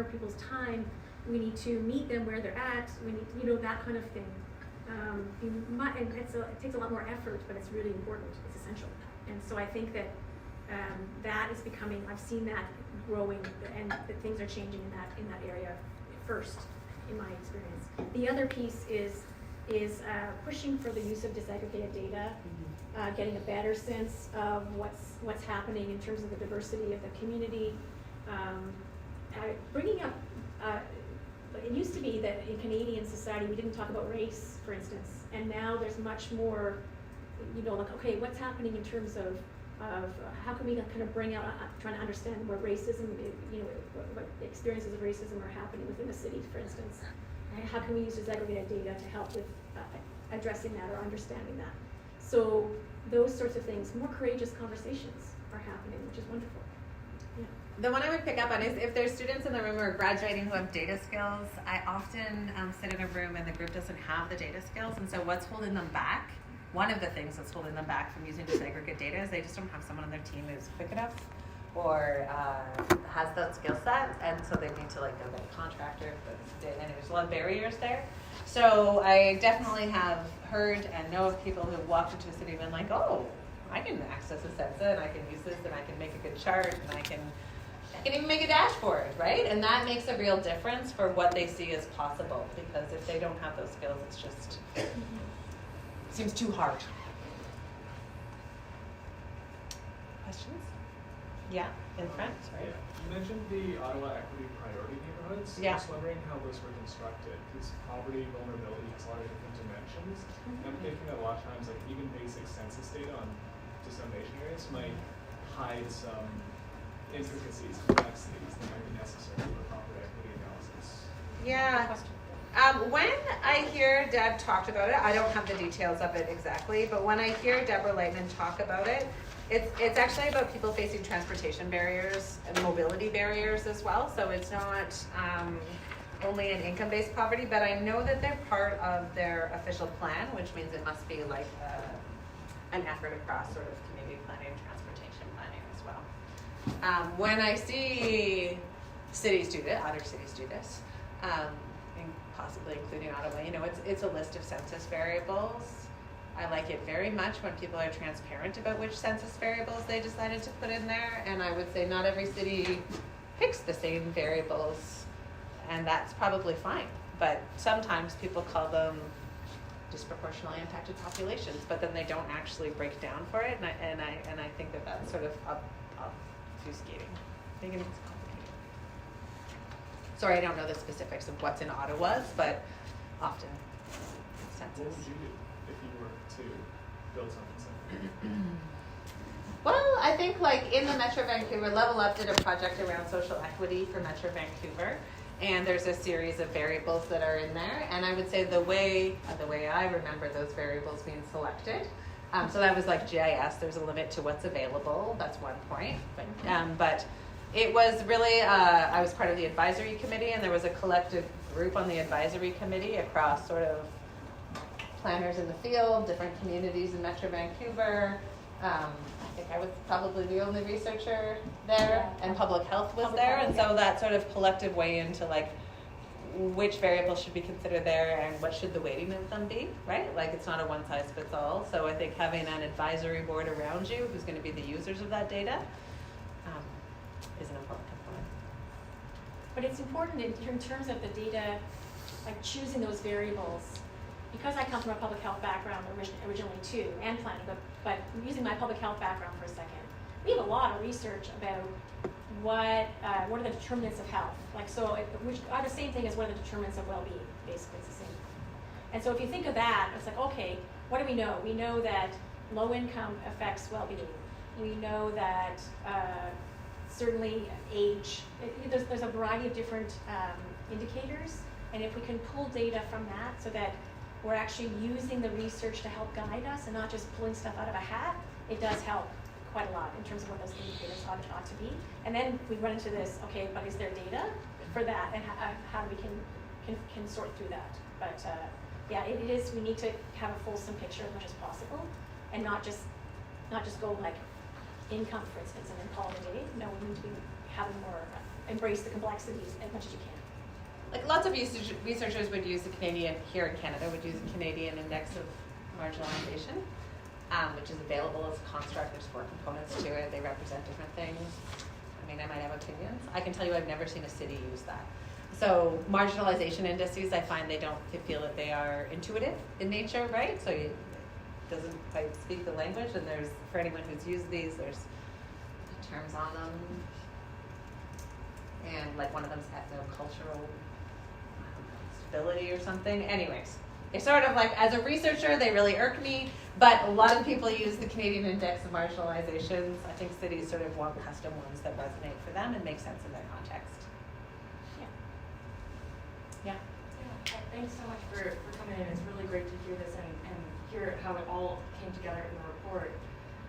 people's time. We need to meet them where they're at. We need, that kind of thing. It takes a lot more effort, but it's really important. It's essential. And so I think that that is becoming, I've seen that growing and that things are changing in that area first, in my experience. The other piece is pushing for the use of disaggregated data, getting a better sense of what's happening in terms of the diversity of the community, bringing up. It used to be that in Canadian society we didn't talk about race, for instance, and now there's much more, like, okay, what's happening in terms of how can we kind of bring out, trying to understand where racism, what experiences of racism are happening within the city, for instance, and how can we use disaggregated data to help with addressing that or understanding that. So those sorts of things, more courageous conversations are happening, which is wonderful. Yeah. The one I would pick up on is if there's students in the room who are graduating who have data skills, I often sit in a room and the group doesn't have the data skills, and so what's holding them back? One of the things that's holding them back from using disaggregate data is they just don't have someone on their team who's quick enough or has that skill set, and so they need to go get a contractor. And there's a lot of barriers there. So I definitely have heard and know of people who have walked into a city and been like, oh, I can access a Sensa and I can use this and I can make a good chart and I can even make a dashboard, right? And that makes a real difference for what they see as possible, because if they don't have those skills, it's just seems too hard. Questions? Yeah, in front, sorry. Yeah. You mentioned the Ottawa Equity Priority Neighborhoods. Yeah. I was wondering how those were constructed, because poverty, vulnerability has a lot of different dimensions. And I'm thinking that a lot of times, even basic census data on dissemination areas might hide some intricacies, complexities that might be necessary for proper equity analysis. Yeah. When I hear Deb talk about it, I don't have the details of it exactly, but when I hear Deborah Lightman talk about it, it's actually about people facing transportation barriers and mobility barriers as well. So it's not only an income-based poverty, but I know that they're part of their official plan, which means it must be like an effort across sort of community planning and transportation planning as well. When I see other city students, possibly including Ottawa, it's a list of census variables. I like it very much when people are transparent about which census variables they decided to put in there, and I would say not every city picks the same variables, and that's probably fine. But sometimes people call them disproportionately impacted populations, but then they don't actually break down for it, and I think that that's sort of obfuscating. Making it complicated. Sorry, I don't know the specifics of what's in Ottawa's, but often census. What would you do if you were to build something similar? Well, I think in the Metro Vancouver, Level Up did a project around social equity for Metro Vancouver, and there's a series of variables that are in there. And I would say the way I remember those variables being selected, so that was like GIS. There's a limit to what's available. That's one point. But it was really, I was part of the advisory committee, and there was a collective group on the advisory committee across sort of planners in the field, different communities in Metro Vancouver. I think I was probably the only researcher there, and public health was there, and so that sort of collective way into which variables should be considered there and what should the weighting of them be, right? It's not a one size fits all. So I think having an advisory board around you who's going to be the users of that data is an important component. But it's important in terms of the data, choosing those variables. Because I come from a public health background originally too, and planning, but using my public health background for a second, we have a lot of research about what are the determinants of health. Which are the same thing as what are the determinants of well-being. Basically, it's the same. And so if you think of that, it's okay, what do we know? We know that low income affects well-being. We know that certainly age. There's a variety of different indicators, and if we can pull data from that, so that we're actually using the research to help guide us and not just pulling stuff out of a hat, it does help quite a lot in terms of what those indicators ought to be. And then we run into this, okay, but is there data for that, and how we can sort through that. But yeah, it is, we need to have a fulsome picture as much as possible, and not just go income, for instance, and then call it a day. No, we need to be having more, embrace the complexities as much as you can. Lots of researchers would use here in Canada, would use the Canadian Index of Marginalization, which is available as a construct. There's 4 components to it. They represent different things. I mean, I might have opinions. I can tell you I've never seen a city use that. So marginalization indices, I find they feel that they are intuitive in nature, right? So it doesn't quite speak the language, and there's, for anyone who's used these, there's terms on them. And like one of them's ethnocultural, I don't know, stability or something. Anyways, it's sort of like, as a researcher, they really irk me, but a lot of people use the Canadian Index of Marginalizations. I think cities sort of want custom ones that resonate for them and make sense in their context. Yeah. Thanks so much for coming in. It's really great to hear this and hear how it all came together in the report.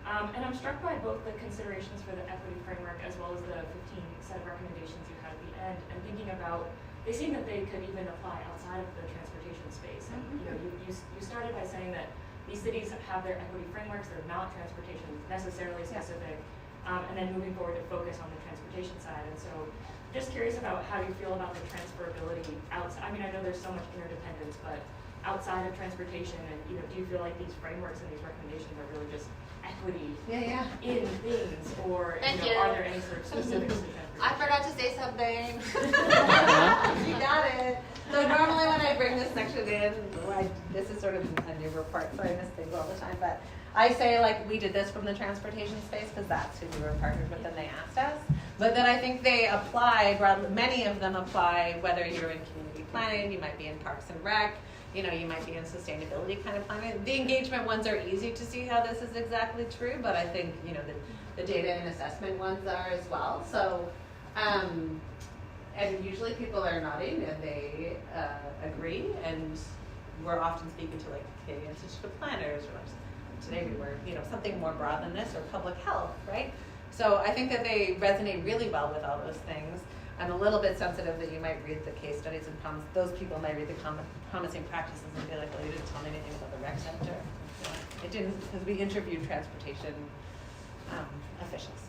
And I'm struck by both the considerations for the equity framework as well as the 15 set of recommendations you had at the end, and thinking about, they seem that they could even apply outside of the transportation space. And you started by saying that these cities have their equity frameworks, they're not transportation necessarily specific, and then moving forward to focus on the transportation side. And so just curious about how you feel about the transferability outside. I mean, I know there's so much interdependence, but outside of transportation, and do you feel like these frameworks and these recommendations are really just equity in things, or are there any sort of specifics to transportation? I forgot to say something. You got it. So normally when I bring this section in, this is sort of a new report, so I miss things all the time, but I say like we did this from the transportation space because that's who we were partnered with and they asked us. But then I think they apply, many of them apply, whether you're in community planning, you might be in Parks and Rec, you might be in sustainability kind of planning. The engagement ones are easy to see how this is exactly true, but I think, the data and assessment ones are as well. So, and usually people are nodding and they agree, and we're often speaking to like Canadian Institute of Planners, or today we were, something more broad than this, or public health, right? So I think that they resonate really well with all those things. I'm a little bit sensitive that you might read the case studies and those people might read the promising practices and be like, well, you didn't tell me anything about the rec center. It didn't, because we interviewed transportation officials.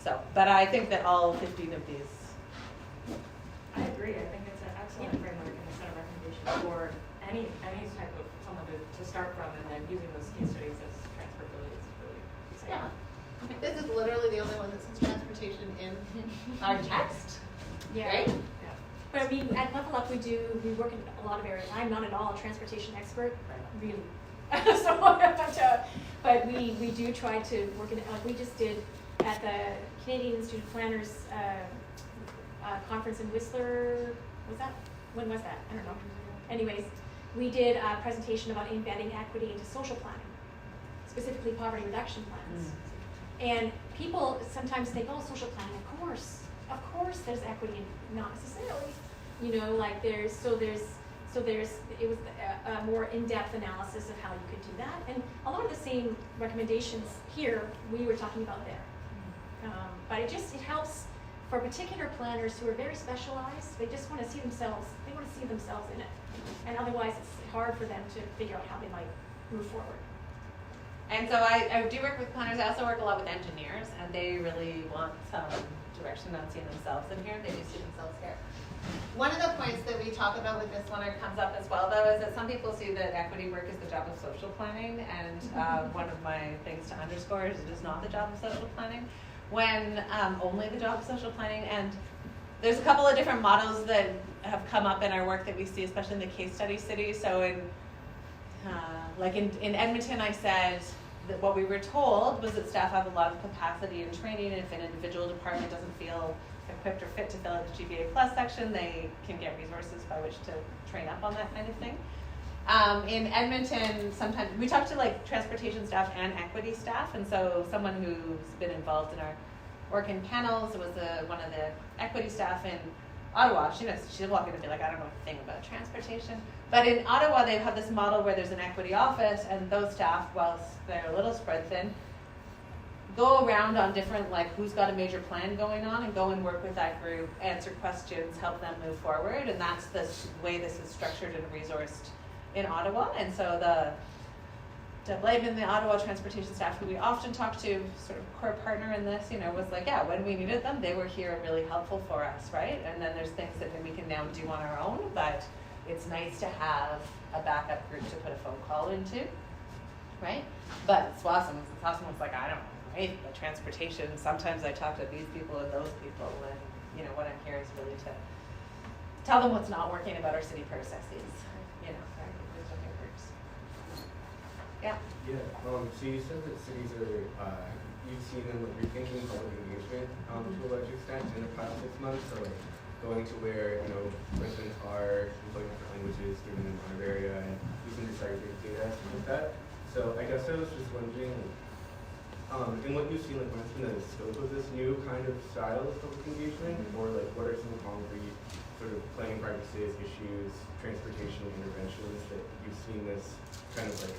So, but I think that all 15 of these. I agree. I think it's an excellent framework and a set of recommendations for any type of someone to start from, and then using those case studies as transferability is really exciting. Yeah. This is literally the only one that says transportation in our text. Yeah. Right? Yeah. But I mean, at Level Up, we work in a lot of areas. I'm not at all a transportation expert, really. So, but we do try to work in, like we just did at the Canadian Institute of Planners conference in Whistler. When was that? I don't know. Anyways, we did a presentation about embedding equity into social planning, specifically poverty reduction plans. And people sometimes think, oh, social planning, of course there's equity, and not necessarily. It was a more in-depth analysis of how you could do that. And a lot of the same recommendations here we were talking about there. But it helps for particular planners who are very specialized. They just want to see themselves in it. And otherwise it's hard for them to figure out how they might move forward. And so I do work with planners. I also work a lot with engineers, and they really want some direction on seeing themselves in here. They do see themselves here. One of the points that we talk about with this one, or comes up as well, though, is that some people see that equity work is the job of social planning, and one of my things to underscore is it is not the job of social planning, when only the job of social planning. And there's a couple of different models that have come up in our work that we see, especially in the case study cities. So in Edmonton, I said that what we were told was that staff have a lot of capacity and training, and if an individual department doesn't feel equipped or fit to fill out the GBA Plus section, they can get resources by which to train up on that kind of thing. In Edmonton, sometimes we talk to like transportation staff and equity staff, and so someone who's been involved in our work in panels was one of the equity staff in Ottawa. She'll walk in and be like, I don't know a thing about transportation. But in Ottawa, they have this model where there's an equity office, and those staff, whilst they're a little spread thin, go around on different, like, who's got a major plan going on, and go and work with that group, answer questions, help them move forward. And that's the way this is structured and resourced in Ottawa. And so Deb Laban, the Ottawa transportation staff, who we often talk to, sort of core partner in this, was like, yeah, when we needed them, they were here really helpful for us, right? And then there's things that we can now do on our own, but it's nice to have a backup group to put a phone call into, right? But it's awesome. It's awesome. It's like, I don't know right, the transportation, sometimes I talk to these people and those people, and, you know, what I'm here is really to tell them what's not working about our city processes, you know, our different groups. Yeah. Yeah, so you said that cities are, you've seen them like rethinking public engagement to a large extent in the past 6 months, so like going to where, you know, residents are employing different languages, giving them one area, and using disaggregated data, stuff like that. So I guess I was just wondering, in what you've seen, like what's been the scope of this new kind of style of public engagement, or like what are some concrete sort of planning practices, issues, transportation interventions that you've seen this kind of like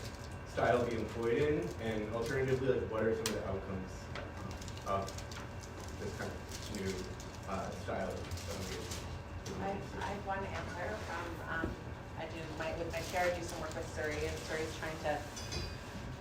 style be employed in, and alternatively, like what are some of the outcomes of this kind of new style of engagement? I have one answer from, with my chair, I do some work with Surrey, and Surrey's trying to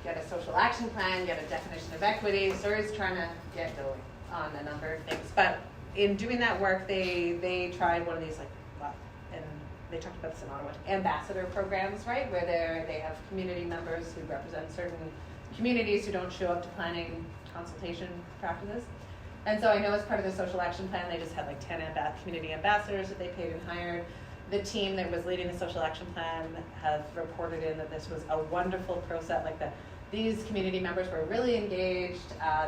get a social action plan, get a definition of equity. Surrey's trying to get going on a number of things. But in doing that work, they tried one of these, and they talked about this in Ottawa, ambassador programs, right? Where they have community members who represent certain communities who don't show up to planning consultation practices. And so I know as part of the social action plan, they just had like 10 community ambassadors that they paid and hired. The team that was leading the social action plan have reported in that this was a wonderful process. These community members were really engaged.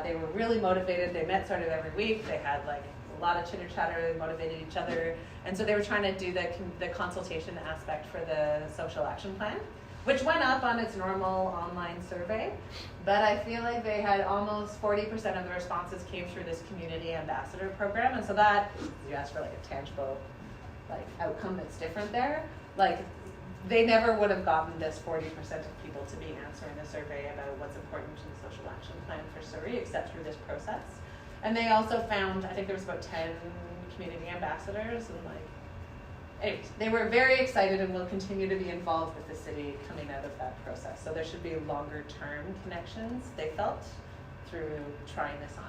They were really motivated. They met sort of every week. They had like a lot of chitter chatter. They motivated each other. And so they were trying to do the consultation aspect for the social action plan, which went up on its normal online survey. But I feel like they had almost 40% of the responses came through this community ambassador program. And so that, you asked for like a tangible outcome that's different there. They never would have gotten this 40% of people to be answering the survey about what's important in the social action plan for Surrey, except through this process. And they also found, I think there was about 10 community ambassadors, and anyways, they were very excited and will continue to be involved with the city coming out of that process. So there should be longer term connections, they felt, through trying this on.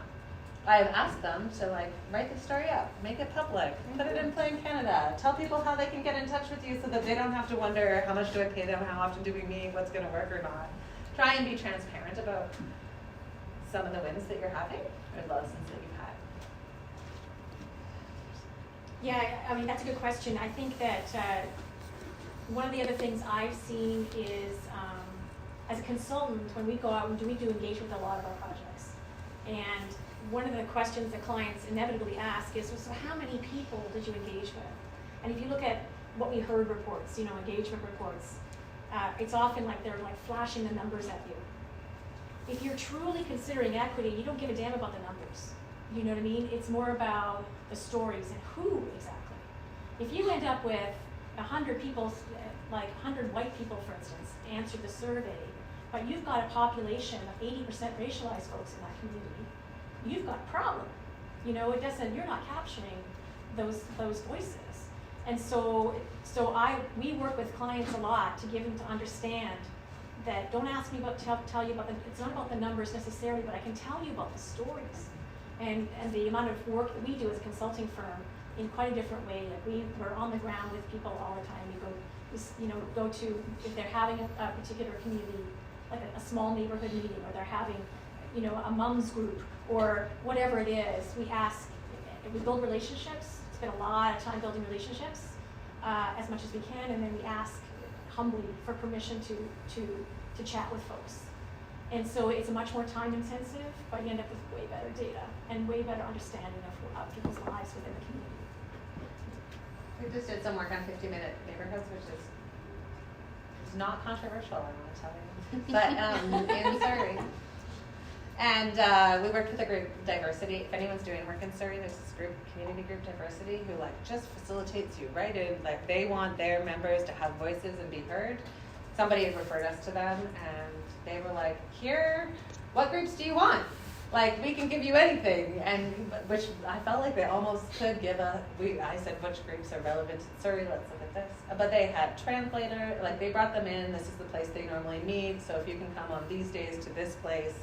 I have asked them to write the story up, make it public, put it in Play in Canada, tell people how they can get in touch with you so that they don't have to wonder how much do I pay them, how often do we meet, what's going to work or not. Try and be transparent about some of the wins that you're having or lessons that you've had. Yeah, I mean, that's a good question. I think that one of the other things I've seen is, as a consultant, when we go out and we do engage with a lot of our projects, and one of the questions that clients inevitably ask is, so how many people did you engage with? And if you look at what we heard reports, engagement reports, it's often they're flashing the numbers at you. If you're truly considering equity, you don't give a damn about the numbers. You know what I mean? It's more about the stories and who exactly. If you end up with 100 people, 100 white people, for instance, answered the survey, but you've got a population of 80% racialized folks in that community, you've got a problem. You're not capturing those voices. And so we work with clients a lot to give them to understand that don't ask me about tell you about it's not about the numbers necessarily, but I can tell you about the stories and the amount of work that we do as a consulting firm in quite a different way. We're on the ground with people all the time. We go to if they're having a particular community, like a small neighborhood meeting, or they're having a mom's group or whatever it is, we build relationships, spend a lot of time building relationships as much as we can, and then we ask humbly for permission to chat with folks. And so it's much more time intensive, but you end up with way better data and way better understanding of people's lives within the community. We just did some work on 50-minute neighborhoods, which is not controversial, I want to tell you. But in Surrey. And we worked with a group, Diversity. If anyone's doing work in Surrey, there's this group, community group Diversity, who just facilitates you right in. They want their members to have voices and be heard. Somebody had referred us to them, and they were like, here, what groups do you want? We can give you anything. And which I felt like they almost could give I said, which groups are relevant to Surrey? Let's look at this. But they had translator, they brought them in. This is the place they normally meet. So if you can come on these days to this place,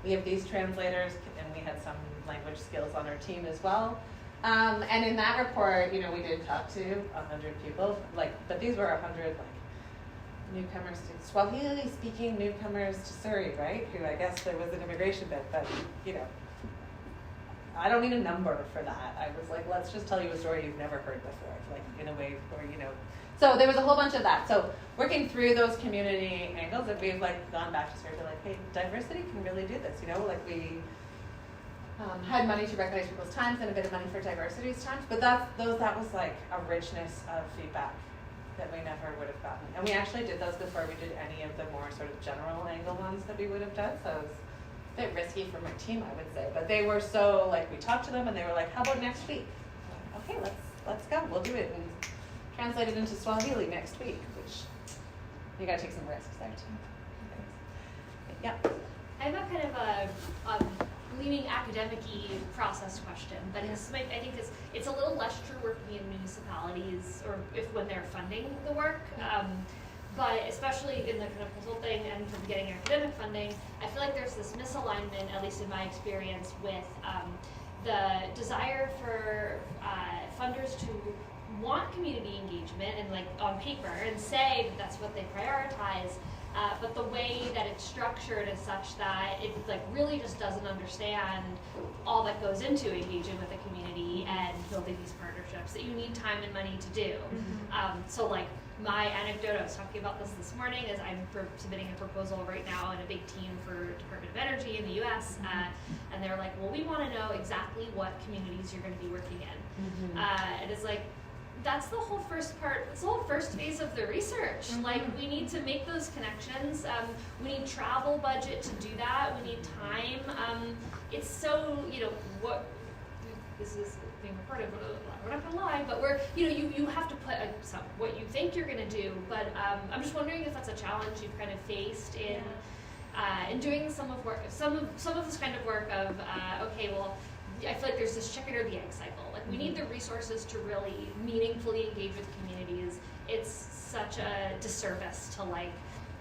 we have these translators, and we had some language skills on our team as well. And in that report, we did talk to 100 people, but these were 100 newcomers to Swahili speaking newcomers to Surrey, right? Who I guess there was an immigration bit, but I don't need a number for that. I was like, let's just tell you a story you've never heard before, like in a way where So there was a whole bunch of that. So working through those community angles, and we've like gone back to sort of like, hey, diversity can really do this. Like we had money to recognize people's times and a bit of money for diversity's times, but that was like a richness of feedback that we never would have gotten. And we actually did those before we did any of the more sort of general angle ones that we would have done. So it was a bit risky for my team, I would say. But they were so like, we talked to them and they were like, how about next week? Like, okay, let's go. We'll do it and translate it into Swahili next week, which you gotta take some risks there too. Yeah. I have a kind of a leaning academic-y process question, but I think it's a little less true working in municipalities or when they're funding the work. But especially in the kind of consulting and from getting academic funding, I feel like there's this misalignment, at least in my experience, with the desire for funders to want community engagement and like on paper and say that that's what they prioritize, but the way that it's structured is such that it like really just doesn't understand all that goes into engaging with the community and building these partnerships that you need time and money to do. So like my anecdote, I was talking about this morning, is I'm submitting a proposal right now in a big team for Department of Energy in the US, and they're like, well, we want to know exactly what communities you're going to be working in. And it's like, that's the whole first part, it's the whole first phase of the research. Like, we need to make those connections. We need travel budget to do that. We need time. It's so, what, this is being recorded, we're not gonna lie, but we're, you have to put what you think you're gonna do, but I'm just wondering if that's a challenge you've kind of faced in doing some of this kind of work of, okay, well, I feel like there's this chicken or the egg cycle. Like, we need the resources to really meaningfully engage with communities. It's such a disservice to like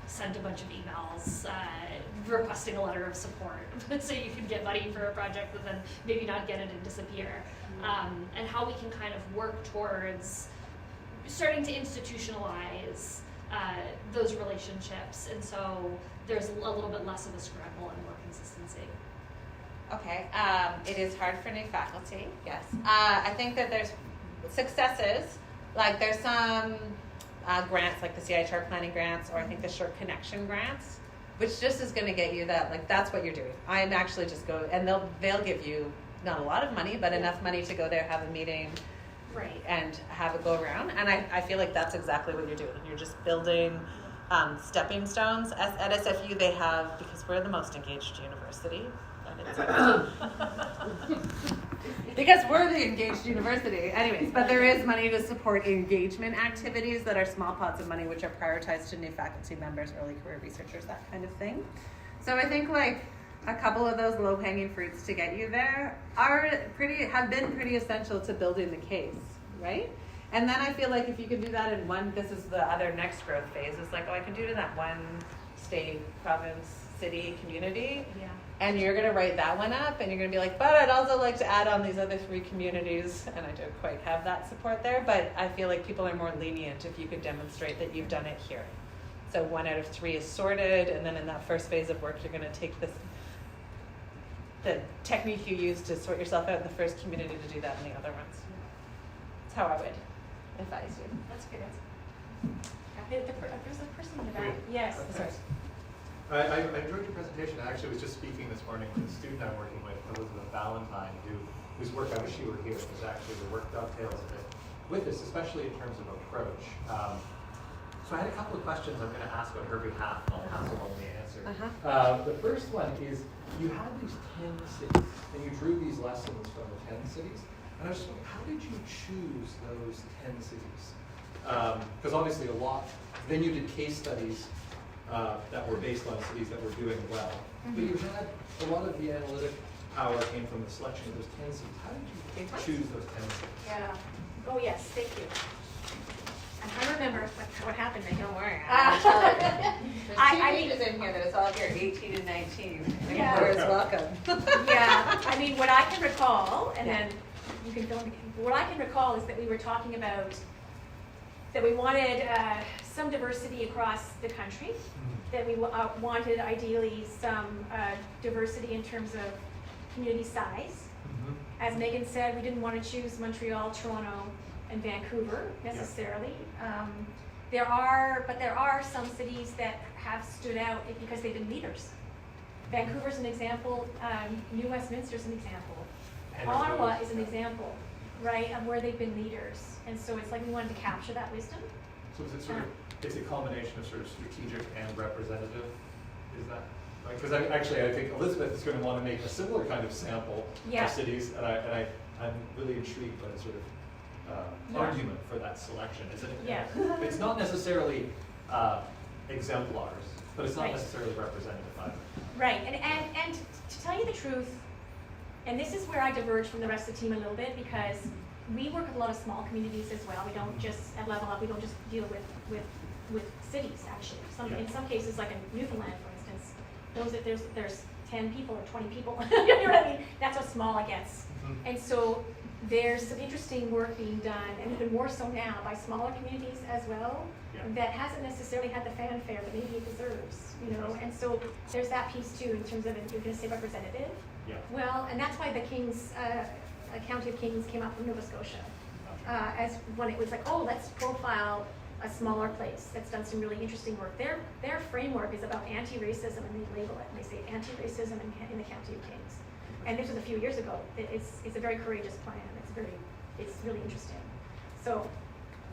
send a bunch of emails requesting a letter of support so you can get money for a project and then maybe not get it and disappear. And how we can kind of work towards starting to institutionalize those relationships, and so there's a little bit less of a scramble and more consistency. Okay, it is hard for new faculty, yes. I think that there's successes, like there's some grants, like the CIHR planning grants, or I think the short connection grants, which just is going to get you that, like, that's what you're doing. I'm actually just go, and they'll give you not a lot of money, but enough money to go there, have a meeting, right, and have it go around. And I feel like that's exactly what you're doing. You're just building stepping stones. At SFU, they have, because we're the most engaged university, because we're the engaged university. Anyways, but there is money to support engagement activities that are small pots of money, which are prioritized to new faculty members, early career researchers, that kind of thing. So I think like a couple of those low-hanging fruits to get you there have been pretty essential to building the case, right? And then I feel like if you can do that in one, this is the other next growth phase. It's like, oh, I can do it in that one state, province, city, community. Yeah. And you're going to write that one up, and you're going to be like, but I'd also like to add on these other 3 communities, and I don't quite have that support there, but I feel like people are more lenient if you could demonstrate that you've done it here. So 1 out of 3 is sorted, and then in that first phase of work, you're going to take the technique you use to sort yourself out in the first community to do that in the other ones. That's how I would advise you. That's good. There's a person in the back. Yes. Sorry. I enjoyed your presentation. I actually was just speaking this morning with a student I'm working with, Elizabeth Valentine, whose work, I wish you were here, because actually the work dovetails a bit with this, especially in terms of approach. So I had a couple of questions I'm going to ask on her behalf, and I'll pass along the answer. The first one is, you had these 10 cities, and you drew these lessons from the 10 cities. And I was just wondering, how did you choose those 10 cities? Because obviously then you did case studies that were based on cities that were doing well. But you had a lot of the analytic power came from the selection of those 10 cities. How did you choose those 10 cities? Yeah. Oh, yes. Thank you. And I remember what happened. Don't worry. There's 2 pages in here that it's all here, 18 and 19. Yeah. Laura's welcome. Yeah. I mean, what I can recall, and then you can fill in. What I can recall is that we were talking about that we wanted some diversity across the country, that we wanted ideally some diversity in terms of community size. As Meghan said, we didn't want to choose Montreal, Toronto, and Vancouver necessarily. There are some cities that have stood out because they've been leaders. Vancouver's an example, New Westminster's an example. Ottawa is an example, right, of where they've been leaders. And so it's like we wanted to capture that wisdom. So is it sort of, it's a combination of sort of strategic and representative? Is that, like, because I think Elizabeth is going to want to make a similar kind of sample of cities, and I'm really intrigued by the sort of argument for that selection. Is it? Yeah. It's not necessarily exemplars, but it's not necessarily representative either. Right, and to tell you the truth, and this is where I diverge from the rest of the team a little bit, because we work with a lot of small communities as well. We don't just, at Level Up, we don't just deal with cities, actually. In some cases, like in Newfoundland, for instance, there's 10 people or 20 people. You know what I mean? That's how small it gets. And so there's some interesting work being done, and even more so now, by smaller communities as well, that hasn't necessarily had the fanfare that maybe it deserves, you know? And so there's that piece too, in terms of, you're gonna say representative. Yeah. Well, and that's why the Kings, County of Kings came up from Nova Scotia, as when it was like, oh, let's profile a smaller place that's done some really interesting work. Their framework is about anti-racism, and they label it, and they say anti-racism in the County of Kings. And this was a few years ago. It's a very courageous plan. It's really interesting. So.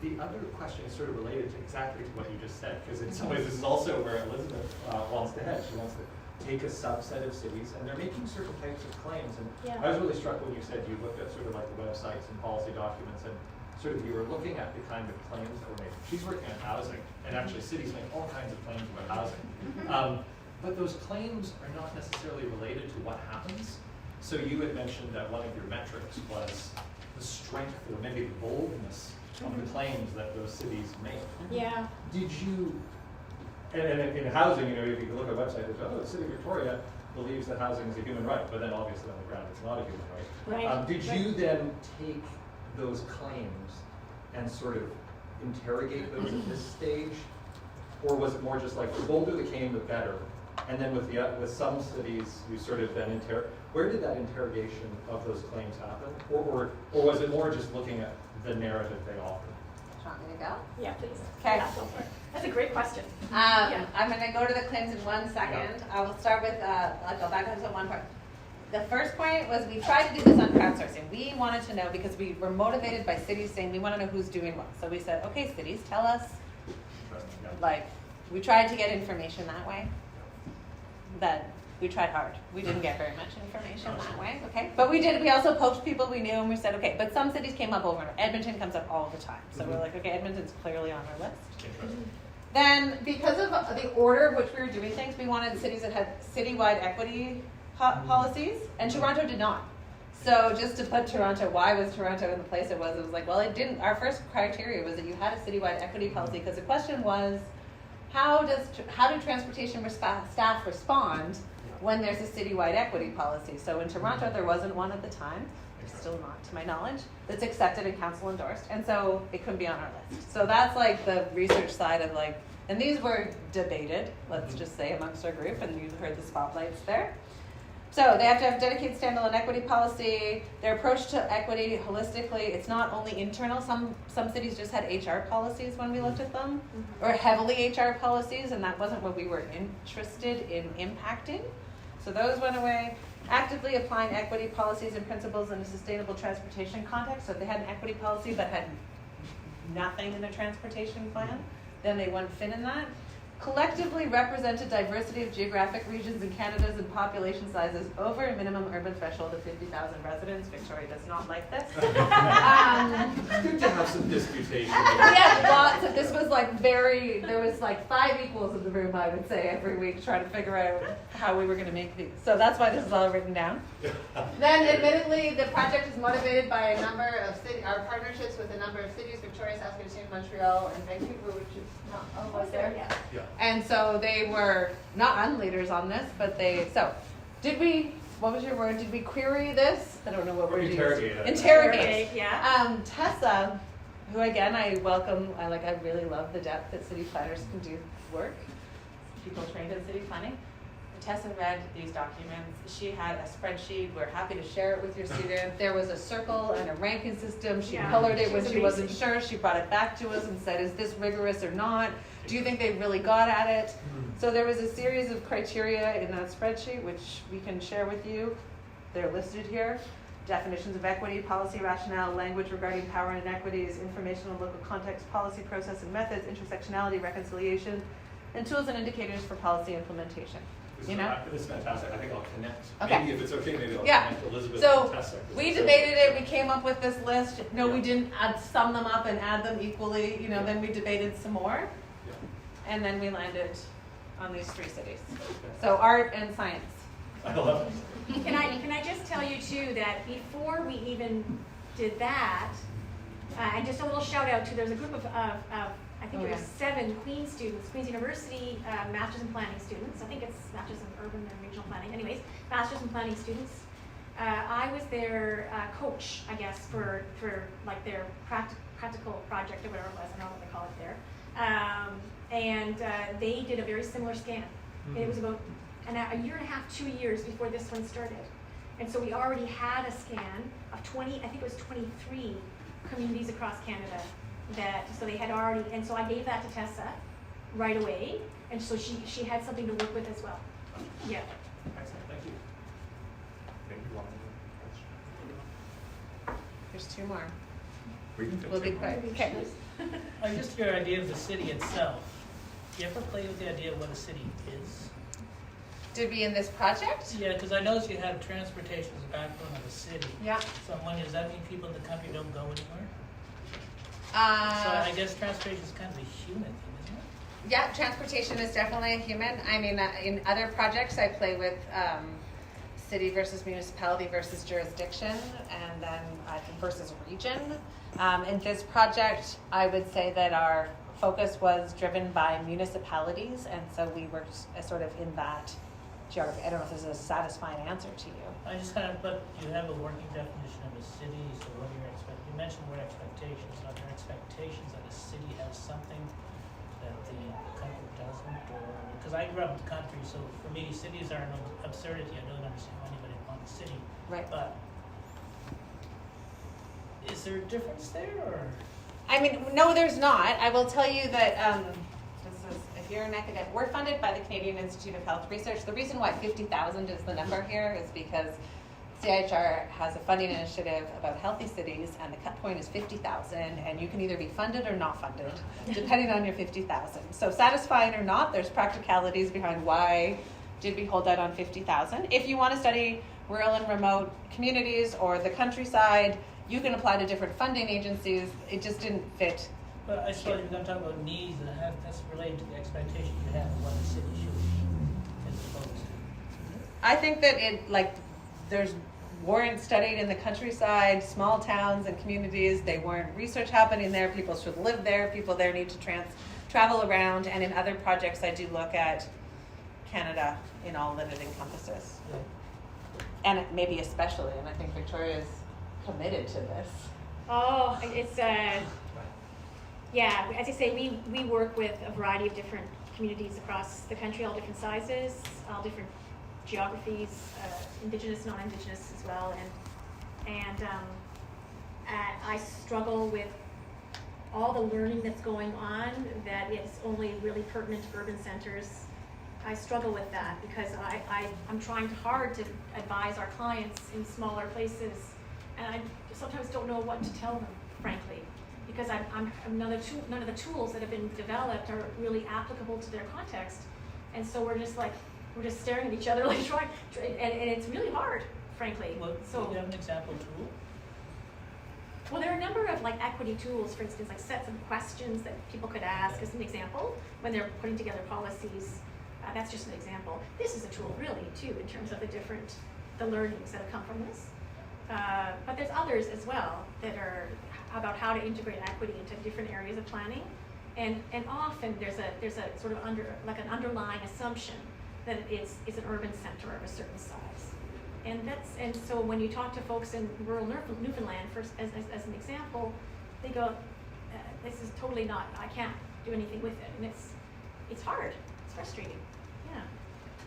The other question is sort of related to exactly to what you just said, because in some ways this is also where Elizabeth wants to head. She wants to take a subset of cities, and they're making certain types of claims. And I was really struck when you said you looked at sort of like the websites and policy documents, and sort of you were looking at the kind of claims that were made. She's working on housing, and actually cities make all kinds of claims about housing. But those claims are not necessarily related to what happens. So you had mentioned that one of your metrics was the strength, or maybe the boldness of the claims that those cities make. Yeah. Did you, and in housing, you know, if you look at a website, it's, oh, the city of Victoria believes that housing is a human right, but then obviously on the ground it's not a human right. Right. Did you then take those claims and sort of interrogate those at this stage? Or was it more just like, the bolder the claim, the better? And then with some cities, you sort of then where did that interrogation of those claims happen? Or was it more just looking at the narrative they offered? Do you want me to go? Yeah, please. Okay. Yeah, go for it. That's a great question. I'm going to go to the claims in 1 second. I will start with, I'll go back onto one part. The first point was we tried to do this on crowdsourcing. We wanted to know, because we were motivated by cities saying we want to know who's doing what. So we said, okay, cities, tell us. Like, we tried to get information that way. But we tried hard. We didn't get very much information that way, okay? But we also poached people we knew, and we said, okay, but some cities came up over. Edmonton comes up all the time. So we're like, okay, Edmonton's clearly on our list. Then, because of the order in which we were doing things, we wanted cities that had citywide equity policies, and Toronto did not. So just to put Toronto, why was Toronto in the place it was like, well, it didn't. Our first criteria was that you had a citywide equity policy, because the question was, how do transportation staff respond when there's a citywide equity policy? So in Toronto, there wasn't one at the time, still not to my knowledge, that's accepted and council endorsed, and so it couldn't be on our list. So that's like the research side of like, and these were debated, let's just say, amongst our group, and you heard the spotlights there. So they have to have dedicated standalone equity policy. Their approach to equity holistically, it's not only internal. Some cities just had HR policies when we looked at them, or heavily HR policies, and that wasn't what we were interested in impacting. So those went away. Actively applying equity policies and principles in a sustainable transportation context. So if they had an equity policy but had nothing in their transportation plan, then they wouldn't fit in that. Collectively represented diversity of geographic regions in Canada's and population sizes over a minimum urban threshold of 50,000 residents. Victoria does not like this. It's good to have some disputation. We had lots of, this was like there was like 5 equals in the room, I would say, every week trying to figure out how we were going to make these. So that's why this is all written down. Then admittedly, the project is motivated by a number of our partnerships with a number of cities, Victoria, Saskatoon, Montreal, and Vancouver, which is not almost there. Yeah. And so they were not unleaders on this, but what was your word? Did we query this? I don't know what word you used. Interrogate it. Interrogate. Yeah. Tessa, who again, I welcome. I really love the depth that city planners can do work. People trained in city planning. Tessa read these documents. She had a spreadsheet. We're happy to share it with your student. There was a circle and a ranking system. She colored it when she wasn't sure. She brought it back to us and said, is this rigorous or not? Do you think they really got at it? So there was a series of criteria in that spreadsheet, which we can share with you. They're listed here. Definitions of equity, policy rationale, language regarding power and inequities, informational local context, policy process and methods, intersectionality, reconciliation, and tools and indicators for policy implementation. This is fantastic. I think I'll connect. Okay. Maybe if it's okay, maybe I'll Yeah. connect Elizabeth So and Tessa. 'Cause we it's debated so- it. We came up with this list. No, we didn't sum them up and add them equally. Then we debated some more, Yeah. and then we landed on these 3 cities. So art and science. I love it. Can I just tell you too that before we even did that, and just a little shout out to, there's a group of I think it was 7 Queen's students, Queen's University Masters in Planning students. I think it's Masters in Urban and Regional Planning. Anyways, Masters in Planning students. I was their coach, I guess, for like their practical project or whatever it was. I don't know what they call it there. And they did a very similar scan. And it was about a year and a half, 2 years before this one started. And so we already had a scan of 20, I think it was 23 communities across Canada so they had already, and so I gave that to Tessa right away. And so she had something to work with as well. Yeah. Excellent. Thank you. Maybe one more There's 2 more. question. We can fit We'll be two more. quick. Okay. Just your idea of the city itself. Do you ever play with the idea of what a city is? Did we in this project? Yeah, because I noticed you have transportation as the backbone of the city. Yeah. So I'm wondering, does that mean people in the country don't go anywhere? So I guess transportation is kind of a human thing, isn't it? Yeah, transportation is definitely a human. I mean, in other projects, I play with city versus municipality versus jurisdiction, and then versus region. In this project, I would say that our focus was driven by municipalities, and so we were sort of in that geography. I don't know if this is a satisfying answer to you. I just kind of, but you have a working definition of a city, so what are your you mentioned the word expectations. Are there expectations that a city has something that the country doesn't, or, because I grew up in the country, so for me, cities are an absurdity. I don't understand why anybody wants a city. Right. But is there a difference there, or? I mean, no, there's not. I will tell you that if you're an academic, we're funded by the Canadian Institute of Health Research. The reason why 50,000 is the number here is because CIHR has a funding initiative about healthy cities, and the cut point is 50,000, and you can either be funded or not funded, depending on your 50,000. So satisfying or not, there's practicalities behind why did we hold out on 50,000. If you want to study rural and remote communities or the countryside, you can apply to different funding agencies. It just didn't fit. But I suppose you're going to talk about needs, and that's related to the expectation you have of what a city should be, as opposed to. I think that there's weren't studied in the countryside, small towns and communities. They weren't research happening there. People should live there. People there need to travel around. And in other projects, I do look at Canada in all that it encompasses. Yeah. And maybe especially, and I think Victoria's committed to this. Oh, it's yeah, as I say, we work with a variety of different communities across the country, all different sizes, all different geographies, Indigenous, non-Indigenous as well, and I struggle with all the learning that's going on that is only really pertinent to urban centers. I struggle with that because I'm trying hard to advise our clients in smaller places, and I sometimes don't know what to tell them, frankly, because none of the tools that have been developed are really applicable to their context, and so we're just staring at each other like trying, and it's really hard, frankly. Well, So, do you have an example tool? well, there are a number of equity tools, for instance, sets of questions that people could ask as an example when they're putting together policies. That's just an example. This is a tool, really, too, in terms of the learnings that have come from this. But there's others as well that are about how to integrate equity into different areas of planning, and often there's a sort of an underlying assumption that it's an urban center of a certain size, and so when you talk to folks in rural Newfoundland, as an example, they go, this is totally not, I can't do anything with it, and it's hard, it's frustrating, yeah.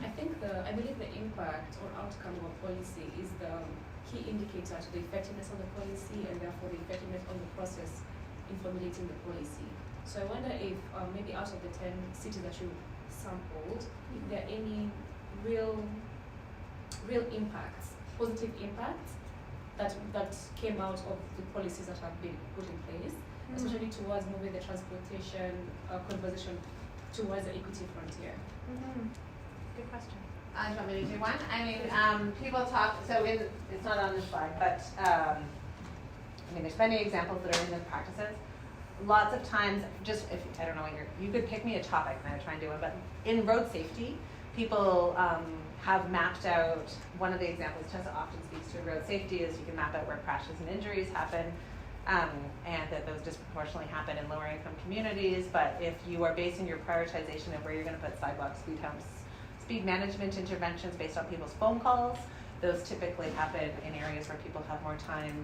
I believe the impact or outcome of policy is the key indicator to the effectiveness of the policy and therefore the effectiveness of the process in formulating the policy. So I wonder if maybe out of the 10 cities that you sampled, if there are any real impacts, positive impacts that came out of the policies that have been put in place, especially towards moving the transportation conversation towards the equity frontier. Good question. Do you want me to do one? I mean, people talk, it's not on this slide, but there's many examples that are in the practices. Lots of times, just if, I don't know, you could pick me a topic and I would try and do one, but in road safety, people have mapped out, one of the examples Tessa often speaks to in road safety is you can map out where crashes and injuries happen, and that those disproportionately happen in lower income communities, but if you are basing your prioritization of where you're going to put sidewalks, speed humps, speed management interventions based on people's phone calls, those typically happen in areas where people have more time,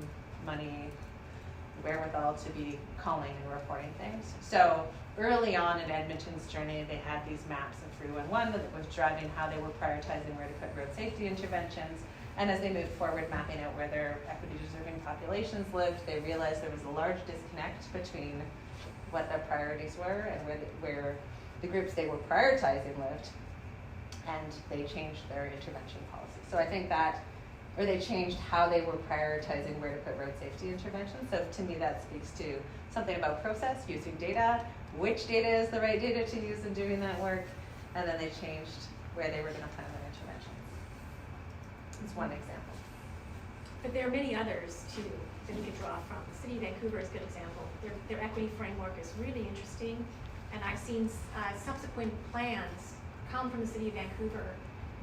money, wherewithal to be calling and reporting things. So early on in Edmonton's journey, they had these maps of 311 that was driving how they were prioritizing where to put road safety interventions. And as they moved forward, mapping out where their equity deserving populations lived, they realized there was a large disconnect between what their priorities were and where the groups they were prioritizing lived. And they changed their intervention policy. So I think that, or they changed how they were prioritizing where to put road safety interventions. So to me that speaks to something about process, using data, which data is the right data to use in doing that work, and then they changed where they were going to plan their interventions. It's one example. But there are many others too that we could draw from. The City of Vancouver is a good example. Their equity framework is really interesting, and I've seen subsequent plans come from the City of Vancouver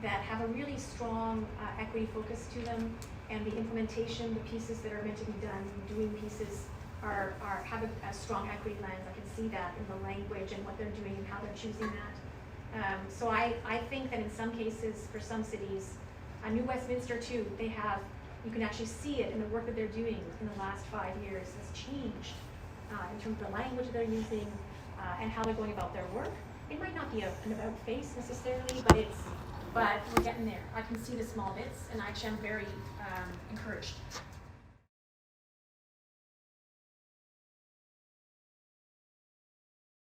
that have a really strong equity focus to them, and the implementation, the pieces that are meant to be done, doing pieces have a strong equity lens. I can see that in the language and what they're doing and how they're choosing that. So I think that in some cases, for some cities, New Westminster too, you can actually see it in the work that they're doing in the last 5 years has changed in terms of the language they're using and how they're going about their work. It might not be an about face necessarily, but we're getting there. I can see the small bits, and actually I'm very encouraged